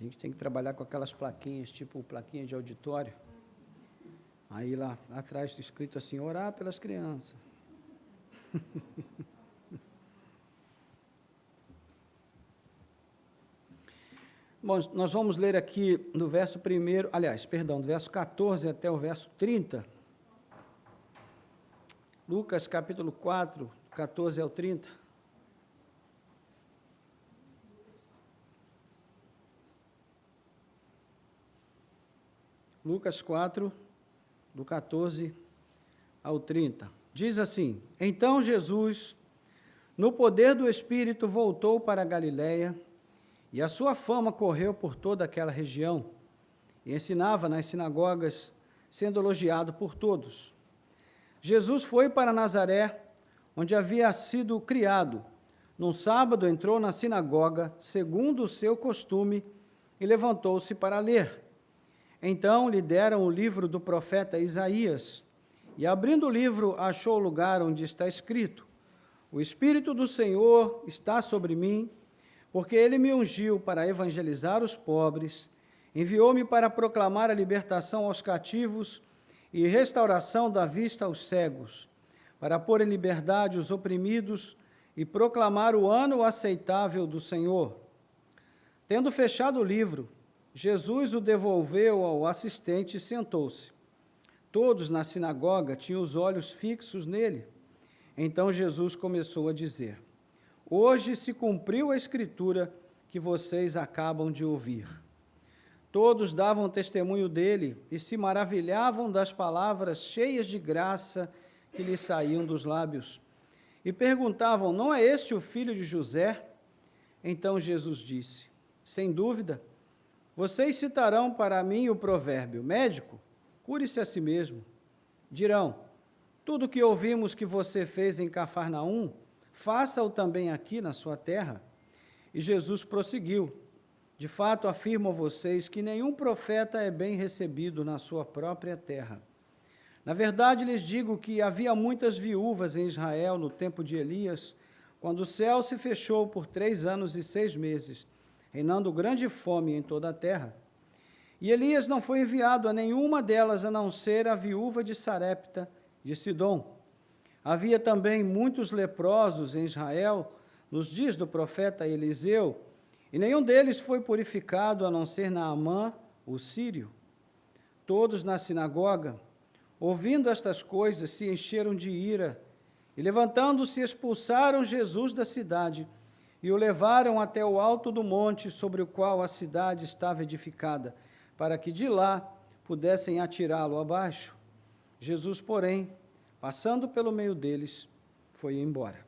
A gente tem que trabalhar com aquelas plaquinhas, tipo plaquinha de auditório. Aí lá atrás está escrito assim, orar pelas crianças. Bom, nós vamos ler aqui do verso 1, aliás, perdão, do verso 14 até o verso 30. Lucas capítulo 4, 14 ao 30. Lucas 4, do 14 ao 30. Diz assim, então Jesus, no poder do Espírito, voltou para a Galiléia, e a sua fama correu por toda aquela região, e ensinava nas sinagogas, sendo elogiado por todos. Jesus foi para Nazaré, onde havia sido criado. Num sábado entrou na sinagoga, segundo o seu costume, e levantou-se para ler. Então lhe deram o livro do profeta Isaías, e abrindo o livro, achou o lugar onde está escrito, o Espírito do Senhor está sobre mim, porque ele me ungiu para evangelizar os pobres, enviou-me para proclamar a libertação aos cativos e restauração da vista aos cegos, para pôr em liberdade os oprimidos e proclamar o ano aceitável do Senhor. Tendo fechado o livro, Jesus o devolveu ao assistente e sentou-se. Todos na sinagoga tinham os olhos fixos nele. Então Jesus começou a dizer, hoje se cumpriu a escritura que vocês acabam de ouvir. Todos davam testemunho dele e se maravilhavam das palavras cheias de graça que lhe saíam dos lábios. E perguntavam, não é este o filho de José? Então Jesus disse, sem dúvida, vocês citarão para mim o provérbio, médico, cure-se a si mesmo. Dirão, tudo que ouvimos que você fez em Cafarnaum, faça-o também aqui na sua terra. E Jesus prosseguiu, de fato afirmo a vocês que nenhum profeta é bem recebido na sua própria terra. Na verdade, lhes digo que havia muitas viúvas em Israel no tempo de Elias, quando o céu se fechou por 3 anos e 6 meses, reinando grande fome em toda a terra. E Elias não foi enviado a nenhuma delas, a não ser a viúva de Sarepta, de Sidom. Havia também muitos leprosos em Israel, nos dias do profeta Eliseu, e nenhum deles foi purificado, a não ser Naamã, o sírio. Todos na sinagoga, ouvindo estas coisas, se encheram de ira, e levantando-se, expulsaram Jesus da cidade, e o levaram até o alto do monte sobre o qual a cidade estava edificada, para que de lá pudessem atirá-lo abaixo. Jesus, porém, passando pelo meio deles, foi embora.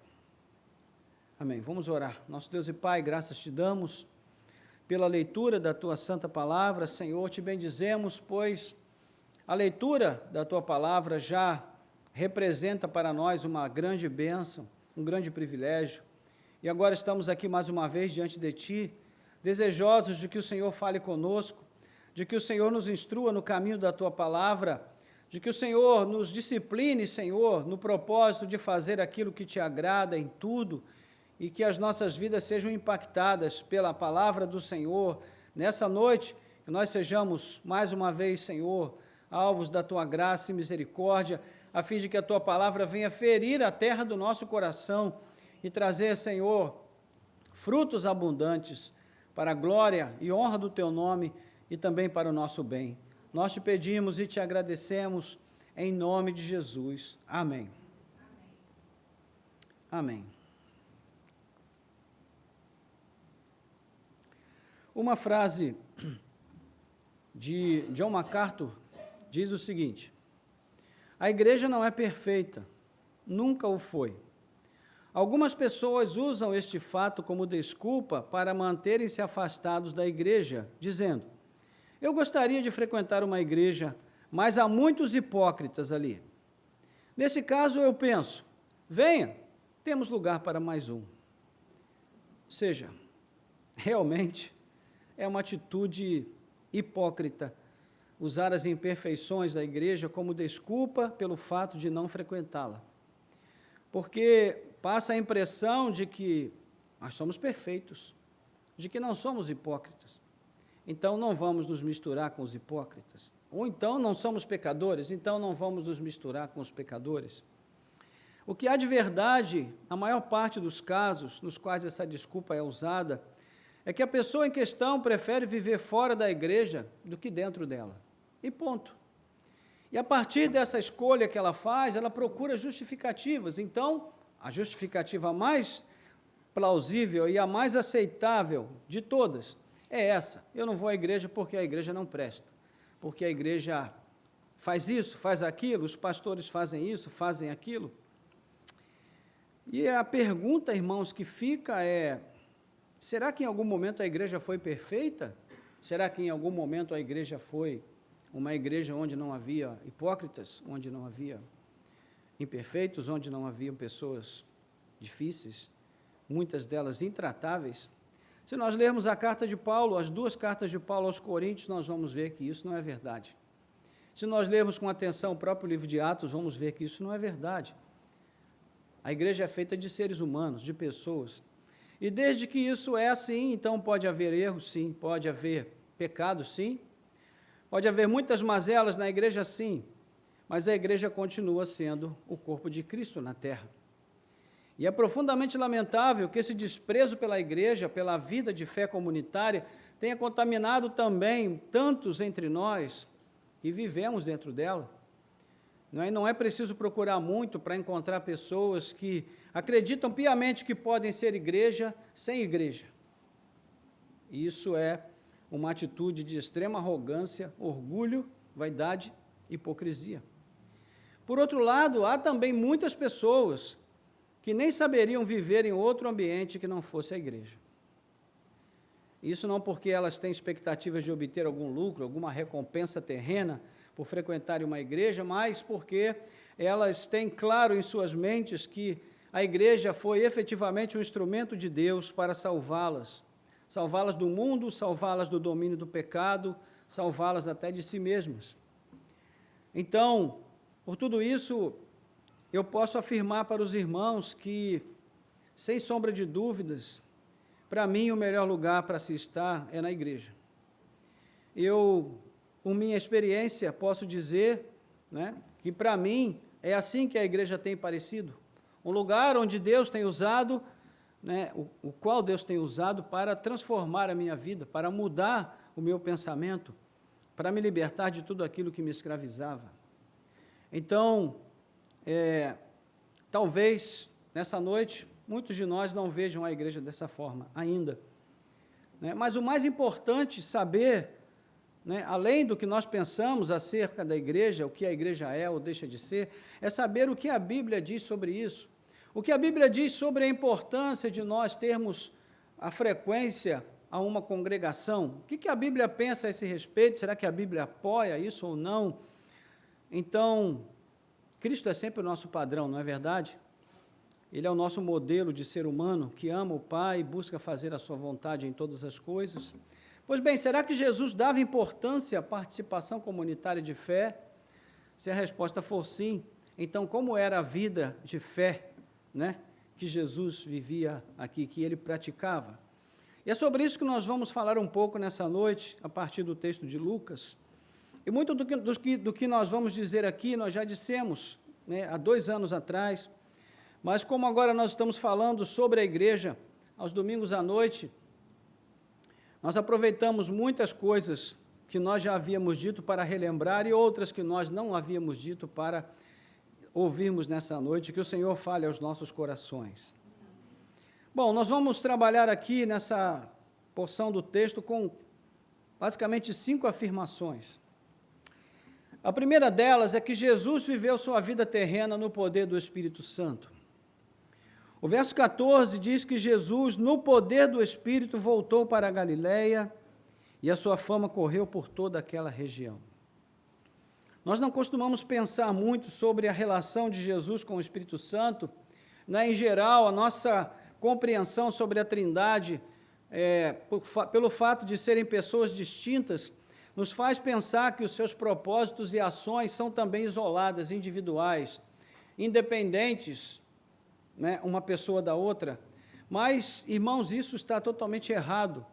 Amém. Vamos orar. Nosso Deus e Pai, graças te damos pela leitura da Tua santa palavra. Senhor, te bendizemos, pois a leitura da Tua palavra já representa para nós uma grande bênção, um grande privilégio. E agora estamos aqui mais uma vez diante de Ti, desejosos de que o Senhor fale conosco, de que o Senhor nos instrua no caminho da Tua palavra, de que o Senhor nos discipline, Senhor, no propósito de fazer aquilo que Te agrada em tudo, e que as nossas vidas sejam impactadas pela palavra do Senhor. Nessa noite, que nós sejamos, mais uma vez, Senhor, alvos da Tua graça e misericórdia, a fim de que a Tua palavra venha ferir a terra do nosso coração e trazer, Senhor, frutos abundantes para a glória e honra do Teu nome e também para o nosso bem. Nós te pedimos e te agradecemos em nome de Jesus. Amém. Amém. Uma frase de John MacArthur diz o seguinte: a igreja não é perfeita, nunca o foi. Algumas pessoas usam este fato como desculpa para manterem-se afastados da igreja, dizendo, eu gostaria de frequentar uma igreja, mas há muitos hipócritas ali. Nesse caso eu penso, venha, temos lugar para mais um. Ou seja, realmente é uma atitude hipócrita usar as imperfeições da igreja como desculpa pelo fato de não frequentá-la. Porque passa a impressão de que nós somos perfeitos, de que não somos hipócritas. então não vamos nos misturar com os hipócritas. Ou então não somos pecadores, então não vamos nos misturar com os pecadores. O que há de verdade, na maior parte dos casos nos quais essa desculpa é usada, é que a pessoa em questão prefere viver fora da igreja do que dentro dela. E ponto. E a partir dessa escolha que ela faz, ela procura justificativas. Então, a justificativa mais plausível e a mais aceitável de todas é essa: eu não vou à igreja porque a igreja não presta, porque a igreja faz isso, faz aquilo, os pastores fazem isso, fazem aquilo. E a pergunta, irmãos, que fica é: será que em algum momento a igreja foi perfeita? Será que em algum momento a igreja foi uma igreja onde não havia hipócritas, onde não havia imperfeitos, onde não haviam pessoas difíceis, muitas delas intratáveis? Se nós lermos a carta de Paulo, as duas cartas de Paulo aos Coríntios, nós vamos ver que isso não é verdade. Se nós lermos com atenção o próprio livro de Atos, vamos ver que isso não é verdade. A igreja é feita de seres humanos, de pessoas. E desde que isso é assim, então pode haver erros, sim, pode haver pecados, sim, pode haver muitas mazelas na igreja, sim, mas a igreja continua sendo o corpo de Cristo na terra. E é profundamente lamentável que esse desprezo pela igreja, pela vida de fé comunitária, tenha contaminado também tantos entre nós que vivemos dentro dela. Não é preciso procurar muito para encontrar pessoas que acreditam piamente que podem ser igreja sem igreja. E isso é uma atitude de extrema arrogância, orgulho, vaidade e hipocrisia. Por outro lado, há também muitas pessoas que nem saberiam viver em outro ambiente que não fosse a igreja. Isso não porque elas têm expectativas de obter algum lucro, alguma recompensa terrena por frequentarem uma igreja, mas porque elas têm claro em suas mentes que a igreja foi efetivamente um instrumento de Deus para salvá-las do mundo, salvá-las do domínio do pecado, salvá-las até de si mesmas. Então, por tudo isso, eu posso afirmar para os irmãos que, sem sombra de dúvidas, para mim o melhor lugar para se estar é na igreja. Eu, por minha experiência, posso dizer, né, que para mim é assim que a igreja tem parecido, um lugar onde Deus tem usado, né, o qual Deus tem usado para transformar a minha vida, para mudar o meu pensamento, para me libertar de tudo aquilo que me escravizava. Então, talvez, nessa noite, muitos de nós não vejam a igreja dessa forma ainda, né? Mas o mais importante saber, né, além do que nós pensamos acerca da igreja, o que a igreja é ou deixa de ser, é saber o que a Bíblia diz sobre isso. O que a Bíblia diz sobre a importância de nós termos a frequência a uma congregação. O que a Bíblia pensa a esse respeito? Será que a Bíblia apoia isso ou não? Então, Cristo é sempre o nosso padrão, não é verdade? Ele é o nosso modelo de ser humano que ama o Pai e busca fazer a sua vontade em todas as coisas. Pois bem, será que Jesus dava importância à participação comunitária de fé? Se a resposta for sim, então como era a vida de fé, né, que Jesus vivia aqui, que ele praticava? E é sobre isso que nós vamos falar um pouco nessa noite, a partir do texto de Lucas. E muito do que nós vamos dizer aqui, nós já dissemos, né, há 2 anos atrás, mas como agora nós estamos falando sobre a igreja, aos domingos à noite, nós aproveitamos muitas coisas que nós já havíamos dito para relembrar e outras que nós não havíamos dito para ouvirmos nessa noite, que o Senhor fale aos nossos corações. Bom, nós vamos trabalhar aqui nessa porção do texto com basicamente 5 afirmações. A primeira delas é que Jesus viveu sua vida terrena no poder do Espírito Santo. O verso 14 diz que Jesus, no poder do Espírito, voltou para a Galileia e a sua fama correu por toda aquela região. Nós não costumamos pensar muito sobre a relação de Jesus com o Espírito Santo, né? Em geral, a nossa compreensão sobre a Trindade, pelo fato de serem pessoas distintas, nos faz pensar que os seus propósitos e ações são também isoladas, individuais, independentes, né, uma pessoa da outra. Mas, irmãos, isso está totalmente errado.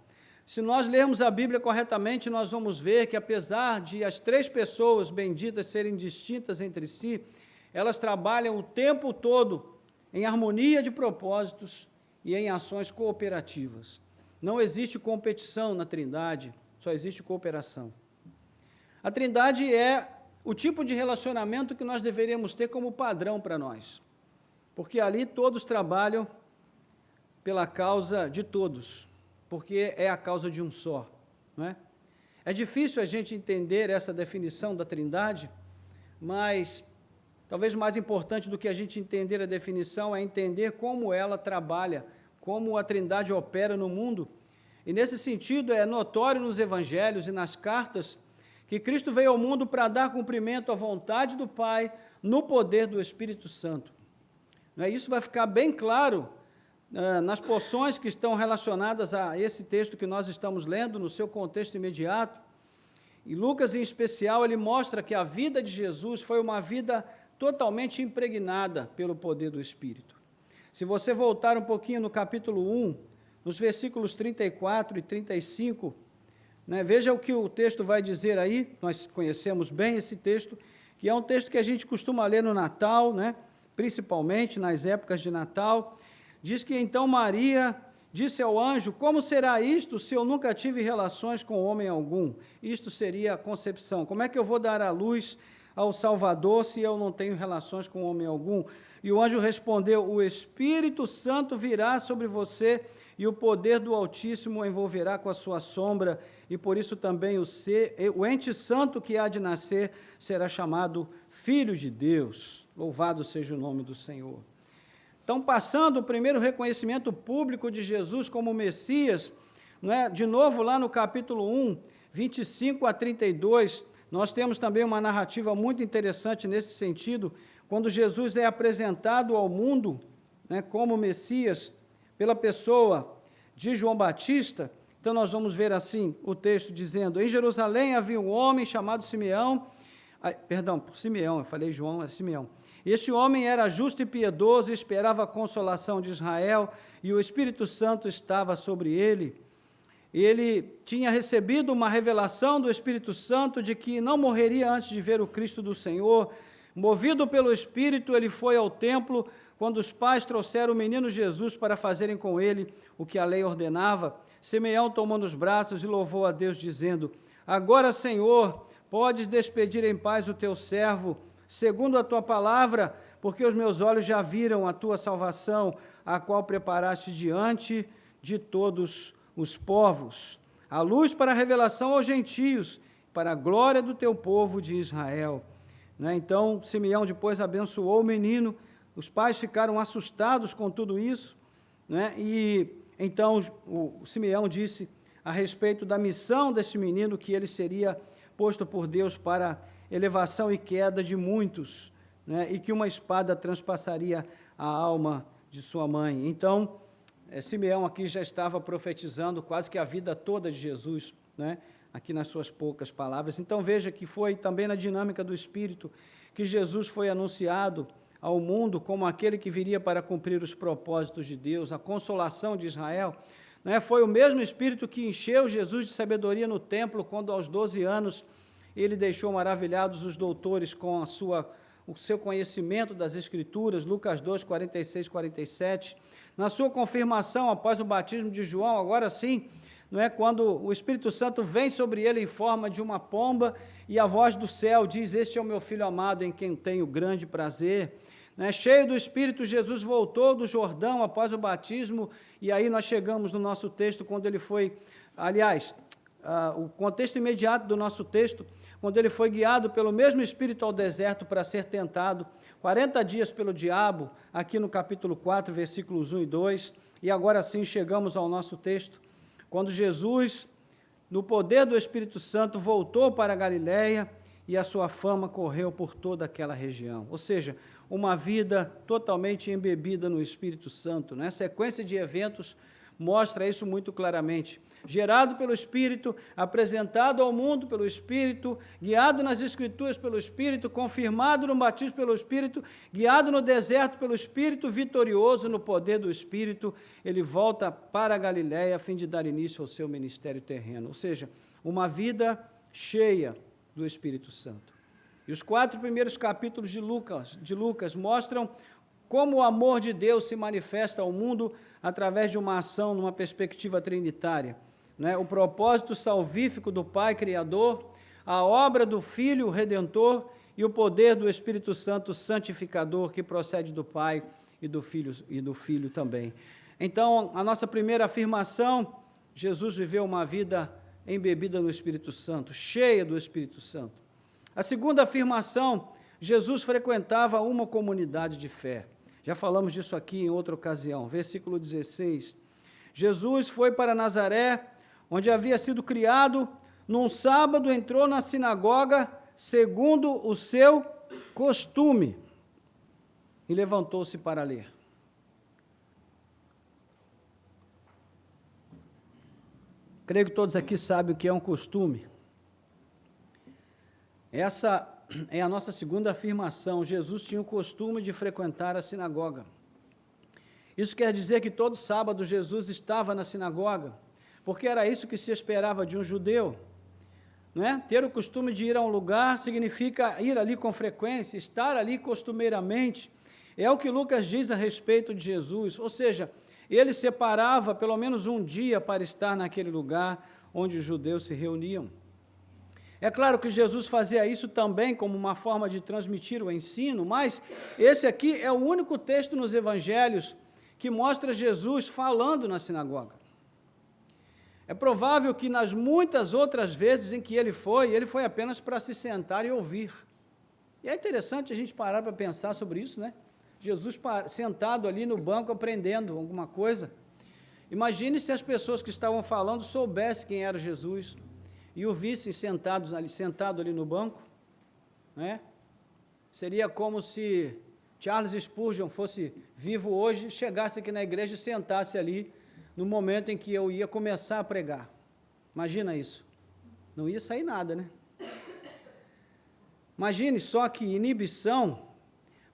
Se nós lermos a Bíblia corretamente, nós vamos ver que, apesar de as três pessoas benditas serem distintas entre si, elas trabalham o tempo todo em harmonia de propósitos e em ações cooperativas. Não existe competição na Trindade, só existe cooperação. A Trindade é o tipo de relacionamento que nós deveríamos ter como padrão para nós, porque ali todos trabalham pela causa de todos, porque é a causa de um só, não é? É difícil a gente entender essa definição da Trindade, mas talvez mais importante do que a gente entender a definição é entender como ela trabalha, como a Trindade opera no mundo. E nesse sentido é notório nos evangelhos e nas cartas que Cristo veio ao mundo para dar cumprimento à vontade do Pai no poder do Espírito Santo. Isso vai ficar bem claro nas porções que estão relacionadas a esse texto que nós estamos lendo, no seu contexto imediato. E Lucas, em especial, ele mostra que a vida de Jesus foi uma vida totalmente impregnada pelo poder do Espírito. Se você voltar um pouquinho no capítulo 1, nos versículos 34 e 35, veja o que o texto vai dizer aí. Nós conhecemos bem esse texto, que é um texto que a gente costuma ler no Natal, principalmente nas épocas de Natal. Diz que então Maria disse ao anjo: como será isto se eu nunca tive relações com homem algum? Isto seria a concepção. Como é que eu vou dar à luz ao Salvador se eu não tenho relações com homem algum? E o anjo respondeu: o Espírito Santo virá sobre você e o poder do Altíssimo o envolverá com a sua sombra, e por isso também o ente santo que há de nascer será chamado Filho de Deus. Louvado seja o nome do Senhor. Então, passando o primeiro reconhecimento público de Jesus como Messias, de novo lá no capítulo 1, 25 a 32, nós temos também uma narrativa muito interessante nesse sentido, quando Jesus é apresentado ao mundo como Messias pela pessoa de João Batista. Então, nós vamos ver assim o texto dizendo: em Jerusalém havia um homem chamado Simeão, por Simeão, eu falei João, é Simeão. Este homem era justo e piedoso e esperava a consolação de Israel, e o Espírito Santo estava sobre ele. Ele tinha recebido uma revelação do Espírito Santo de que não morreria antes de ver o Cristo do Senhor. Movido pelo Espírito, ele foi ao templo quando os pais trouxeram o menino Jesus para fazerem com ele o que a lei ordenava. Simeão tomou nos braços e louvou a Deus, dizendo: agora, Senhor, podes despedir em paz o teu servo, segundo a tua palavra, porque os meus olhos já viram a tua salvação, a qual preparaste diante de todos os povos, a luz para a revelação aos gentios, para a glória do teu povo de Israel. Então, Simeão depois abençoou o menino, os pais ficaram assustados com tudo isso, e então o Simeão disse a respeito da missão desse menino, que ele seria posto por Deus para elevação e queda de muitos, e que uma espada transpassaria a alma de sua mãe. Então, Simeão aqui já estava profetizando quase que a vida toda de Jesus, aqui nas suas poucas palavras. Então, veja que foi também na dinâmica do Espírito que Jesus foi anunciado ao mundo como aquele que viria para cumprir os propósitos de Deus, a consolação de Israel. Foi o mesmo Espírito que encheu Jesus de sabedoria no templo, quando aos 12 anos ele deixou maravilhados os doutores com o seu conhecimento das Escrituras, Lucas 2, 46, 47. Na sua confirmação, após o batismo de João, agora sim, quando o Espírito Santo vem sobre ele em forma de uma pomba, e a voz do céu diz: este é o meu Filho amado, em quem tenho grande prazer. Cheio do Espírito, Jesus voltou do Jordão após o batismo, e aí nós chegamos no nosso texto, quando ele foi, o contexto imediato do nosso texto, quando ele foi guiado pelo mesmo Espírito ao deserto para ser tentado 40 dias pelo diabo, aqui no capítulo 4, versículos 1 e 2, e agora sim chegamos ao nosso texto, quando Jesus, no poder do Espírito Santo, voltou para a Galileia, e a sua fama correu por toda aquela região. Ou seja, uma vida totalmente embebida no Espírito Santo, sequência de eventos mostra isso muito claramente. Gerado pelo Espírito, apresentado ao mundo pelo Espírito, guiado nas Escrituras pelo Espírito, confirmado no batismo pelo Espírito, guiado no deserto pelo Espírito, vitorioso no poder do Espírito, ele volta para a Galiléia a fim de dar início ao seu ministério terreno. Ou seja, uma vida cheia do Espírito Santo. E os 4 primeiros capítulos de Lucas mostram como o amor de Deus se manifesta ao mundo através de uma ação numa perspectiva trinitária. Né? O propósito salvífico do Pai Criador, a obra do Filho Redentor e o poder do Espírito Santo Santificador que procede do Pai e do Filho também. Então, a nossa primeira afirmação, Jesus viveu uma vida embebida no Espírito Santo, cheia do Espírito Santo. A segunda afirmação, Jesus frequentava uma comunidade de fé. Já falamos disso aqui em outra ocasião. Versículo 16. Jesus foi para Nazaré, onde havia sido criado. Num sábado entrou na sinagoga, segundo o seu costume, e levantou-se para ler. Creio que todos aqui sabem o que é um costume. Essa é a nossa segunda afirmação. Jesus tinha o costume de frequentar a sinagoga. Isso quer dizer que todo sábado Jesus estava na sinagoga, porque era isso que se esperava de um judeu. Não é? Ter o costume de ir a um lugar significa ir ali com frequência, estar ali costumeiramente. É o que Lucas diz a respeito de Jesus, ou seja, ele separava pelo menos um dia para estar naquele lugar onde os judeus se reuniam. É claro que Jesus fazia isso também como uma forma de transmitir o ensino, mas esse aqui é o único texto nos evangelhos que mostra Jesus falando na sinagoga. É provável que nas muitas outras vezes em que ele foi apenas para se sentar e ouvir. E é interessante a gente parar para pensar sobre isso, né? Jesus sentado ali no banco aprendendo alguma coisa. Imagine se as pessoas que estavam falando soubessem quem era Jesus e o vissem sentado ali no banco, né? Seria como se Charles Spurgeon fosse vivo hoje, chegasse aqui na igreja e sentasse ali no momento em que eu ia começar a pregar. Imagina isso. Não ia sair nada, né? Imagine só que inibição,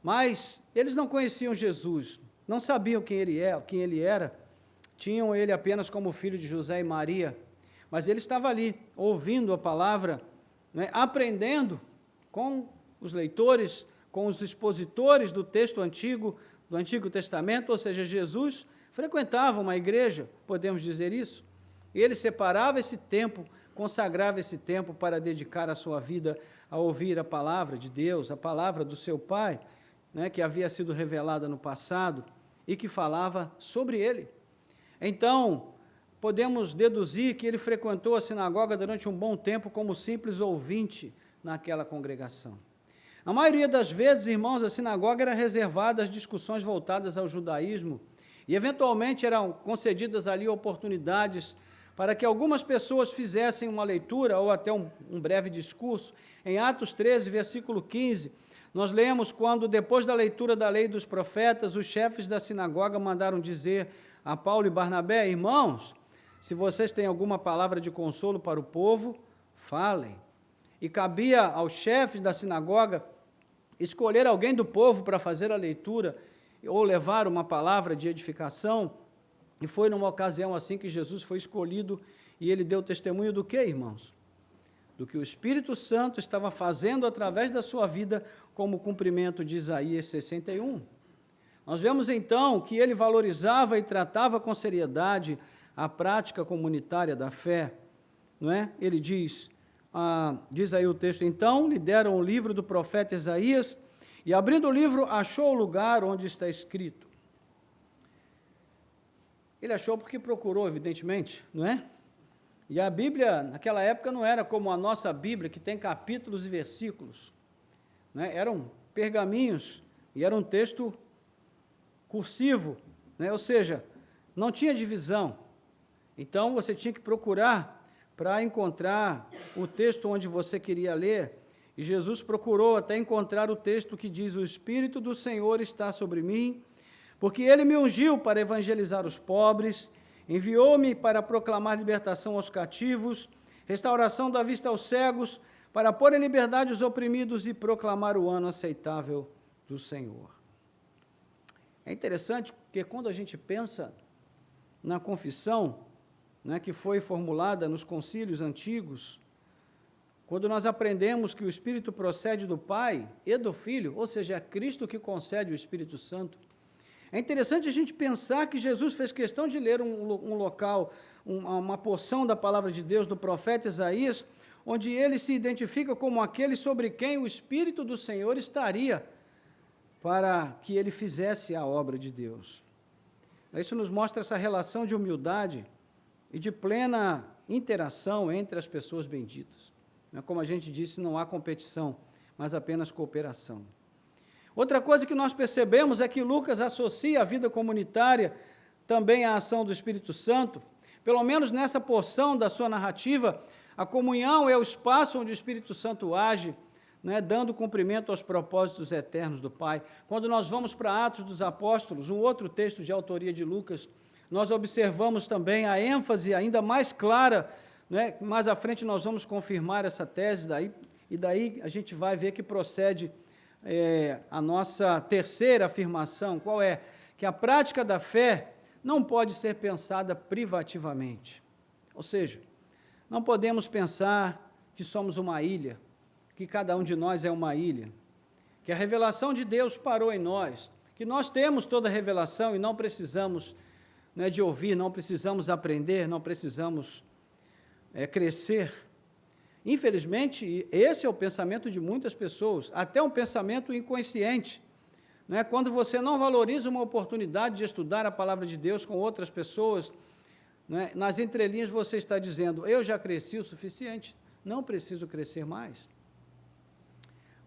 mas eles não conheciam Jesus, não sabiam quem ele era, tinham ele apenas como filho de José e Maria, mas ele estava ali, ouvindo a palavra, né, aprendendo com os leitores, com os expositores do texto antigo, do Antigo Testamento, ou seja, Jesus frequentava uma igreja, podemos dizer isso, e ele separava esse tempo, consagrava esse tempo para dedicar a sua vida a ouvir a palavra de Deus, a palavra do seu Pai, né, que havia sido revelada no passado e que falava sobre ele. Então, podemos deduzir que ele frequentou a sinagoga durante um bom tempo como simples ouvinte naquela congregação. A maioria das vezes, irmãos, a sinagoga era reservada às discussões voltadas ao judaísmo e, eventualmente, eram concedidas ali oportunidades para que algumas pessoas fizessem uma leitura ou até um breve discurso. Em Atos 13, versículo 15, nós lemos quando, depois da leitura da lei dos profetas, os chefes da sinagoga mandaram dizer a Paulo e Barnabé: irmãos, se vocês têm alguma palavra de consolo para o povo, falem. E cabia aos chefes da sinagoga escolher alguém do povo para fazer a leitura ou levar uma palavra de edificação. E foi numa ocasião assim que Jesus foi escolhido e ele deu testemunho do quê, irmãos? Do que o Espírito Santo estava fazendo através da sua vida como cumprimento de Isaías 61. Nós vemos então que ele valorizava e tratava com seriedade a prática comunitária da fé, não é? Ele diz aí o texto: então lhe deram o livro do profeta Isaías e, abrindo o livro, achou o lugar onde está escrito. Ele achou porque procurou, evidentemente, não é? E a Bíblia, naquela época, não era como a nossa Bíblia, que tem capítulos e versículos, né? Eram pergaminhos e era um texto cursivo, né? Ou seja, não tinha divisão. Então, você tinha que procurar para encontrar o texto onde você queria ler, e Jesus procurou até encontrar o texto que diz: o Espírito do Senhor está sobre mim, porque Ele me ungiu para evangelizar os pobres, Enviou-me para proclamar libertação aos cativos, restauração da vista aos cegos, para pôr em liberdade os oprimidos e proclamar o ano aceitável do Senhor. É interessante porque quando a gente pensa na confissão, né, que foi formulada nos concílios antigos, quando nós aprendemos que o Espírito procede do Pai e do Filho, ou seja, é Cristo que concede o Espírito Santo, é interessante a gente pensar que Jesus fez questão de ler um local, uma porção da palavra de Deus do profeta Isaías, onde ele se identifica como aquele sobre quem o Espírito do Senhor estaria para que ele fizesse a obra de Deus. Isso nos mostra essa relação de humildade e de plena interação entre as pessoas benditas. Como a gente disse, não há competição, mas apenas cooperação. Outra coisa que nós percebemos é que Lucas associa a vida comunitária também à ação do Espírito Santo. Pelo menos nessa porção da sua narrativa, a comunhão é o espaço onde o Espírito Santo age, né, dando cumprimento aos propósitos eternos do Pai. Quando nós vamos para Atos dos Apóstolos, um outro texto de autoria de Lucas, nós observamos também a ênfase ainda mais clara, né, mais à frente nós vamos confirmar essa tese, daí a gente vai ver que procede a nossa terceira afirmação, qual é? Que a prática da fé não pode ser pensada privativamente. Ou seja, não podemos pensar que somos uma ilha, que cada um de nós é uma ilha, que a revelação de Deus parou em nós, que nós temos toda a revelação e não precisamos, né, de ouvir, não precisamos aprender, não precisamos crescer. Infelizmente, esse é o pensamento de muitas pessoas, até um pensamento inconsciente. Né? Quando você não valoriza uma oportunidade de estudar a palavra de Deus com outras pessoas, né, nas entrelinhas você está dizendo, eu já cresci o suficiente, não preciso crescer mais.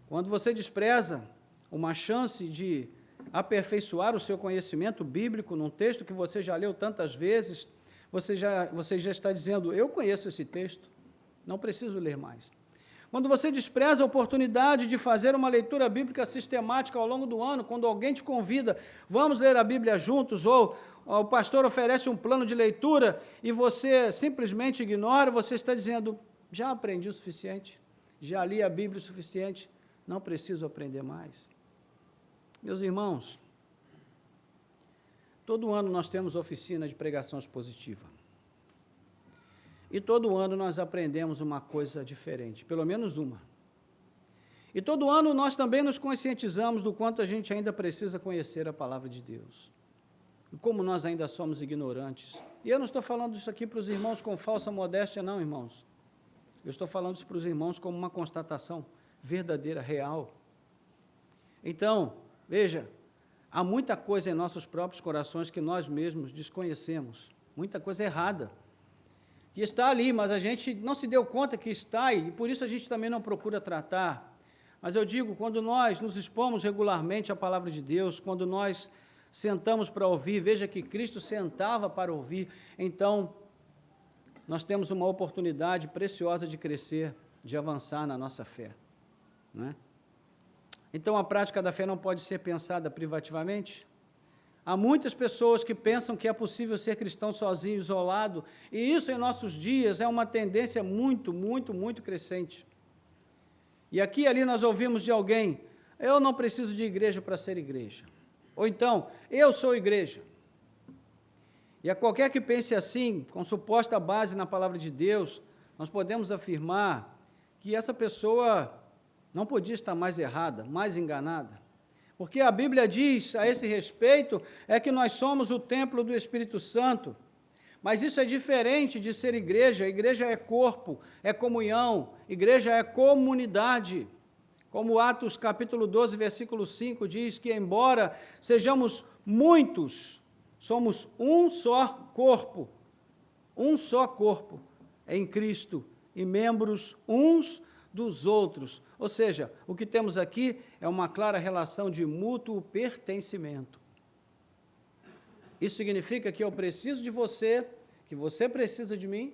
Quando você despreza uma chance de aperfeiçoar o seu conhecimento bíblico num texto que você já leu tantas vezes, você já está dizendo, eu conheço esse texto, não preciso ler mais. Quando você despreza a oportunidade de fazer uma leitura bíblica sistemática ao longo do ano, quando alguém te convida, vamos ler a Bíblia juntos, ou o pastor oferece um plano de leitura e você simplesmente ignora, você está dizendo, já aprendi o suficiente, já li a Bíblia o suficiente, não preciso aprender mais. Meus irmãos, todo ano nós temos oficina de pregação expositiva. E todo ano nós aprendemos uma coisa diferente, pelo menos uma. E todo ano nós também nos conscientizamos do quanto a gente ainda precisa conhecer a palavra de Deus. E como nós ainda somos ignorantes. E eu não estou falando isso aqui para os irmãos com falsa modéstia, não, irmãos. Eu estou falando isso para os irmãos como uma constatação verdadeira, real. Então, veja, há muita coisa em nossos próprios corações que nós mesmos desconhecemos, muita coisa errada, que está ali, mas a gente não se deu conta que está e por isso a gente também não procura tratar. Mas eu digo, quando nós nos expomos regularmente à palavra de Deus, quando nós sentamos para ouvir, veja que Cristo sentava para ouvir, então nós temos uma oportunidade preciosa de crescer, de avançar na nossa fé. Não é? Então, a prática da fé não pode ser pensada privativamente. Há muitas pessoas que pensam que é possível ser cristão sozinho, isolado, e isso em nossos dias é uma tendência muito, muito, muito crescente. E aqui e ali nós ouvimos de alguém, eu não preciso de igreja para ser igreja. Ou então, eu sou igreja. E a qualquer que pense assim, com suposta base na palavra de Deus, nós podemos afirmar que essa pessoa não podia estar mais errada, mais enganada. Porque a Bíblia diz a esse respeito, é que nós somos o templo do Espírito Santo. Mas isso é diferente de ser igreja. A igreja é corpo, é comunhão, igreja é comunidade. Como Atos capítulo 12, versículo 5 diz que embora sejamos muitos, somos um só corpo em Cristo e membros uns dos outros. Ou seja, o que temos aqui é uma clara relação de mútuo pertencimento. Isso significa que eu preciso de você, que você precisa de mim,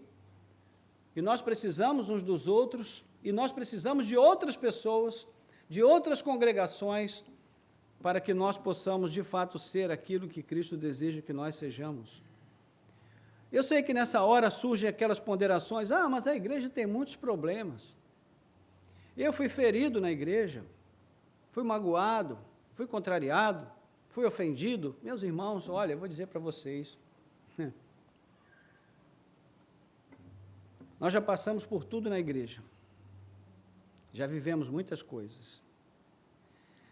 e nós precisamos uns dos outros, e nós precisamos de outras pessoas, de outras congregações, para que nós possamos, de fato, ser aquilo que Cristo deseja que nós sejamos. Eu sei que nessa hora surgem aquelas ponderações, mas a igreja tem muitos problemas. Eu fui ferido na igreja, fui magoado, fui contrariado, fui ofendido. Meus irmãos, olha, eu vou dizer para vocês, nós já passamos por tudo na igreja, já vivemos muitas coisas,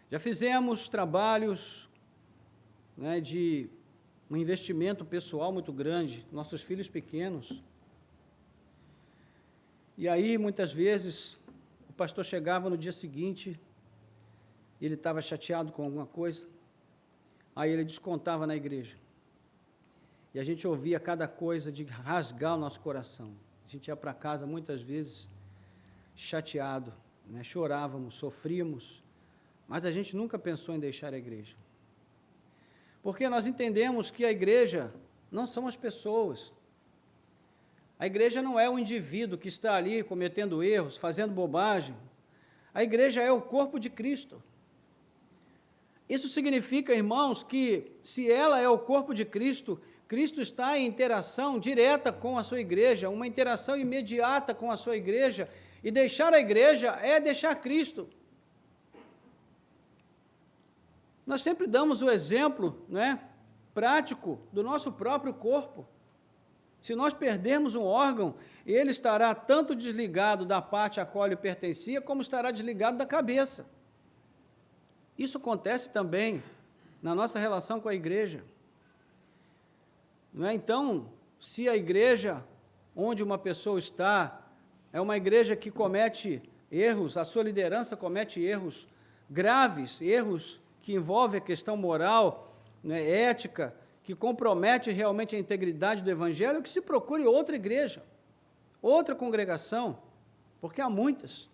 já fizemos trabalhos, né, de um investimento pessoal muito grande, nossos filhos pequenos, e aí muitas vezes o pastor chegava no dia seguinte, ele estava chateado com alguma coisa, aí ele descontava na igreja, e a gente ouvia cada coisa de rasgar o nosso coração. A gente ia para casa muitas vezes chateado, né? Chorávamos, sofríamos, mas a gente nunca pensou em deixar a igreja. Porque nós entendemos que a igreja não são as pessoas. A igreja não é o indivíduo que está ali cometendo erros, fazendo bobagem. A igreja é o corpo de Cristo. Isso significa, irmãos, que se ela é o corpo de Cristo, Cristo está em interação direta com a sua igreja, uma interação imediata com a sua igreja, e deixar a igreja é deixar Cristo. Nós sempre damos o exemplo, né, prático do nosso próprio corpo. Se nós perdermos um órgão, ele estará tanto desligado da parte a qual ele pertencia, como estará desligado da cabeça. Isso acontece também na nossa relação com a igreja. Não é? Então, se a igreja onde uma pessoa está é uma igreja que comete erros, a sua liderança comete erros graves, erros que envolvem a questão moral, né, ética, que compromete realmente a integridade do evangelho, que se procure outra igreja, outra congregação, porque há muitas.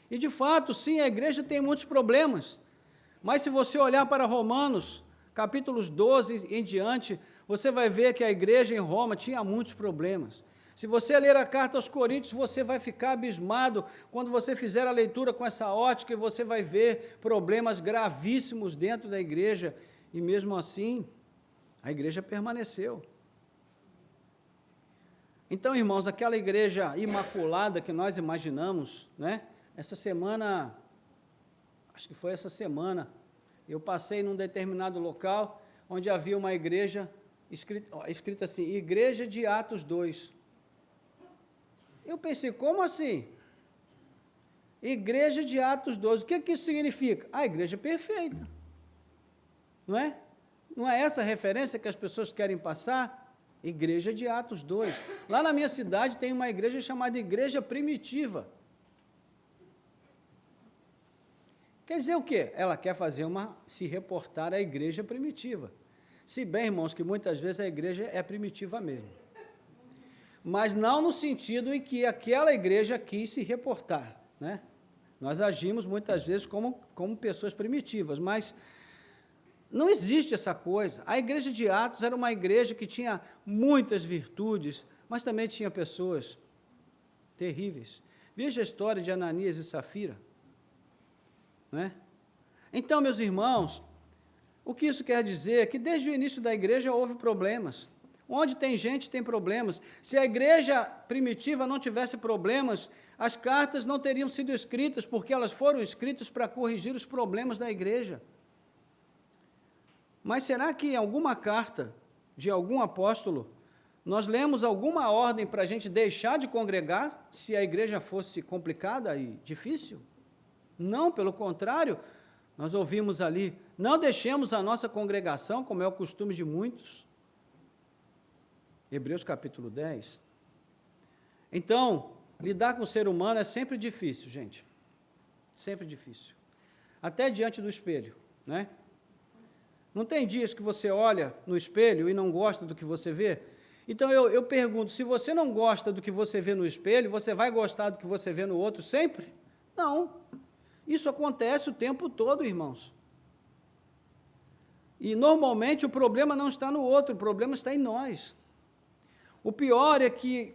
E de fato, sim, a igreja tem muitos problemas, mas se você olhar para Romanos, capítulos 12 em diante, você vai ver que a igreja em Roma tinha muitos problemas. Se você ler a carta aos Coríntios, você vai ficar abismado quando você fizer a leitura com essa ótica, e você vai ver problemas gravíssimos dentro da igreja, e mesmo assim, a igreja permaneceu. Então, irmãos, aquela igreja imaculada que nós imaginamos, né? Essa semana, acho que foi essa semana, eu passei num determinado local, onde havia uma igreja, escrita assim, Igreja de Atos 2. Eu pensei, como assim? Igreja de Atos 2, o que isso significa? A igreja perfeita, não é? Não é essa a referência que as pessoas querem passar? Igreja de Atos 2. Lá na minha cidade tem uma igreja chamada Igreja Primitiva. Quer dizer o quê? Ela quer se reportar à igreja primitiva. Se bem, irmãos, que muitas vezes a igreja é primitiva mesmo. Mas não no sentido em que aquela igreja quis se reportar, né? Nós agimos muitas vezes como pessoas primitivas, mas não existe essa coisa. A igreja de Atos era uma igreja que tinha muitas virtudes, mas também tinha pessoas terríveis. Veja a história de Ananias e Safira. Né? Então, meus irmãos, o que isso quer dizer? Que desde o início da igreja houve problemas. Onde tem gente, tem problemas. Se a igreja primitiva não tivesse problemas, as cartas não teriam sido escritas, porque elas foram escritas para corrigir os problemas da igreja. Mas será que em alguma carta de algum apóstolo, nós lemos alguma ordem para a gente deixar de congregar, se a igreja fosse complicada e difícil? Não, pelo contrário, nós ouvimos ali, não deixemos a nossa congregação, como é o costume de muitos. Hebreus capítulo 10. Então, lidar com o ser humano é sempre difícil, gente. Sempre difícil. Até diante do espelho, né? Não tem dias que você olha no espelho e não gosta do que você vê? Então, eu pergunto, se você não gosta do que você vê no espelho, você vai gostar do que você vê no outro sempre? Não. Isso acontece o tempo todo, irmãos. E, normalmente, o problema não está no outro, o problema está em nós. O pior é que,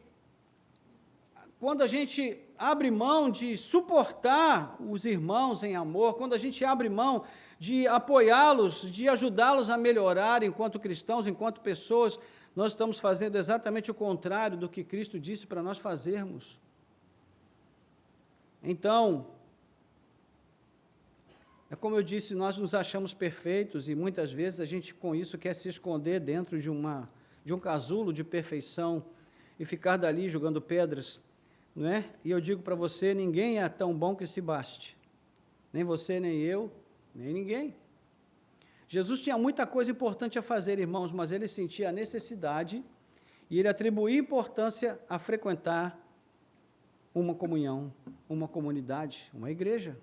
quando a gente abre mão de suportar os irmãos em amor, quando a gente abre mão de apoiá-los, de ajudá-los a melhorar enquanto cristãos, enquanto pessoas. Nós estamos fazendo exatamente o contrário do que Cristo disse para nós fazermos. Então, é como eu disse, nós nos achamos perfeitos e muitas vezes a gente com isso quer se esconder dentro de um casulo de perfeição e ficar dali jogando pedras, não é? E eu digo para você, ninguém é tão bom que se baste. Nem você, nem eu, nem ninguém. Jesus tinha muita coisa importante a fazer, irmãos, mas ele sentia a necessidade e ele atribuía importância a frequentar uma comunhão, uma comunidade, uma igreja.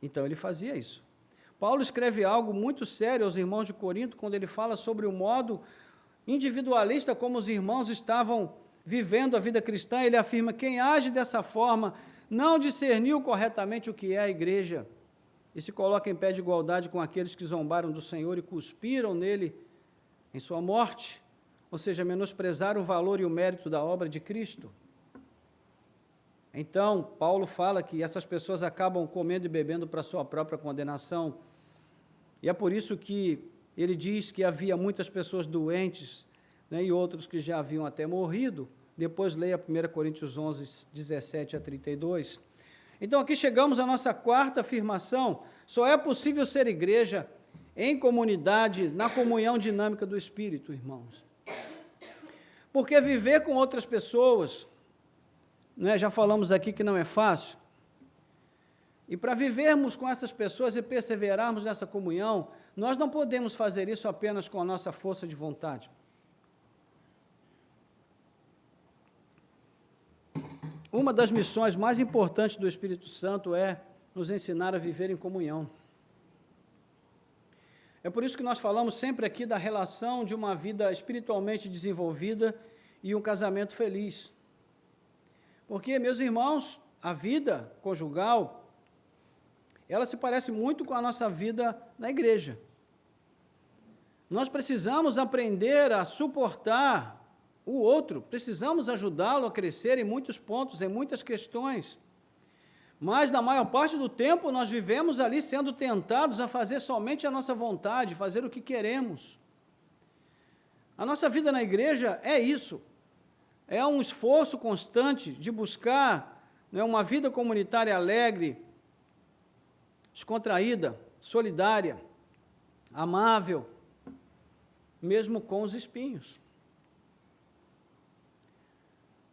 Então, ele fazia isso. Paulo escreve algo muito sério aos irmãos de Corinto, quando ele fala sobre o modo individualista como os irmãos estavam vivendo a vida cristã. Ele afirma, quem age dessa forma não discerniu corretamente o que é a igreja e se coloca em pé de igualdade com aqueles que zombaram do Senhor e cuspiram nele em sua morte, ou seja, menosprezaram o valor e o mérito da obra de Cristo. Então, Paulo fala que essas pessoas acabam comendo e bebendo para a sua própria condenação, e é por isso que ele diz que havia muitas pessoas doentes, né, e outros que já haviam até morrido. Depois leia 1 Coríntios 11, 17 a 32. Então, aqui chegamos à nossa quarta afirmação: só é possível ser igreja em comunidade, na comunhão dinâmica do Espírito, irmãos. Porque viver com outras pessoas, né, já falamos aqui que não é fácil, e para vivermos com essas pessoas e perseverarmos nessa comunhão, nós não podemos fazer isso apenas com a nossa força de vontade. Uma das missões mais importantes do Espírito Santo é nos ensinar a viver em comunhão. É por isso que nós falamos sempre aqui da relação de uma vida espiritualmente desenvolvida e um casamento feliz. Porque, meus irmãos, a vida conjugal, ela se parece muito com a nossa vida na igreja. Nós precisamos aprender a suportar o outro, precisamos ajudá-lo a crescer em muitos pontos, em muitas questões. Mas, na maior parte do tempo, nós vivemos ali sendo tentados a fazer somente a nossa vontade, fazer o que queremos. A nossa vida na igreja é isso. É um esforço constante de buscar, né, uma vida comunitária alegre, descontraída, solidária, amável, mesmo com os espinhos.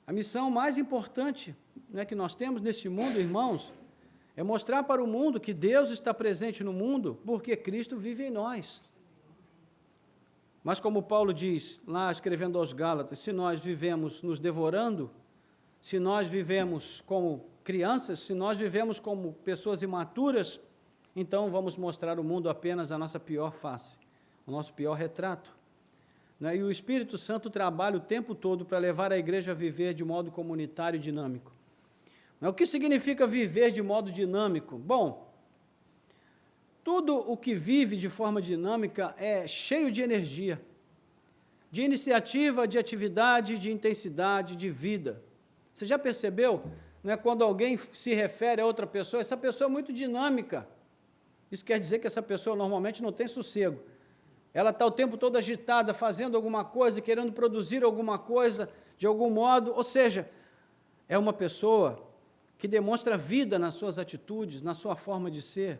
A missão mais importante, né, que nós temos neste mundo, irmãos, é mostrar para o mundo que Deus está presente no mundo porque Cristo vive em nós. Mas como Paulo diz, lá escrevendo aos Gálatas, se nós vivemos nos devorando, se nós vivemos como crianças, se nós vivemos como pessoas imaturas, então vamos mostrar ao mundo apenas a nossa pior face, o nosso pior retrato. E o Espírito Santo trabalha o tempo todo para levar a igreja a viver de modo comunitário e dinâmico. O que significa viver de modo dinâmico? Bom, tudo o que vive de forma dinâmica é cheio de energia, de iniciativa, de atividade, de intensidade, de vida. Você já percebeu? Quando alguém se refere a outra pessoa, essa pessoa é muito dinâmica. Isso quer dizer que essa pessoa normalmente não tem sossego. Ela está o tempo todo agitada, fazendo alguma coisa, querendo produzir alguma coisa, de algum modo, ou seja, é uma pessoa que demonstra vida nas suas atitudes, na sua forma de ser.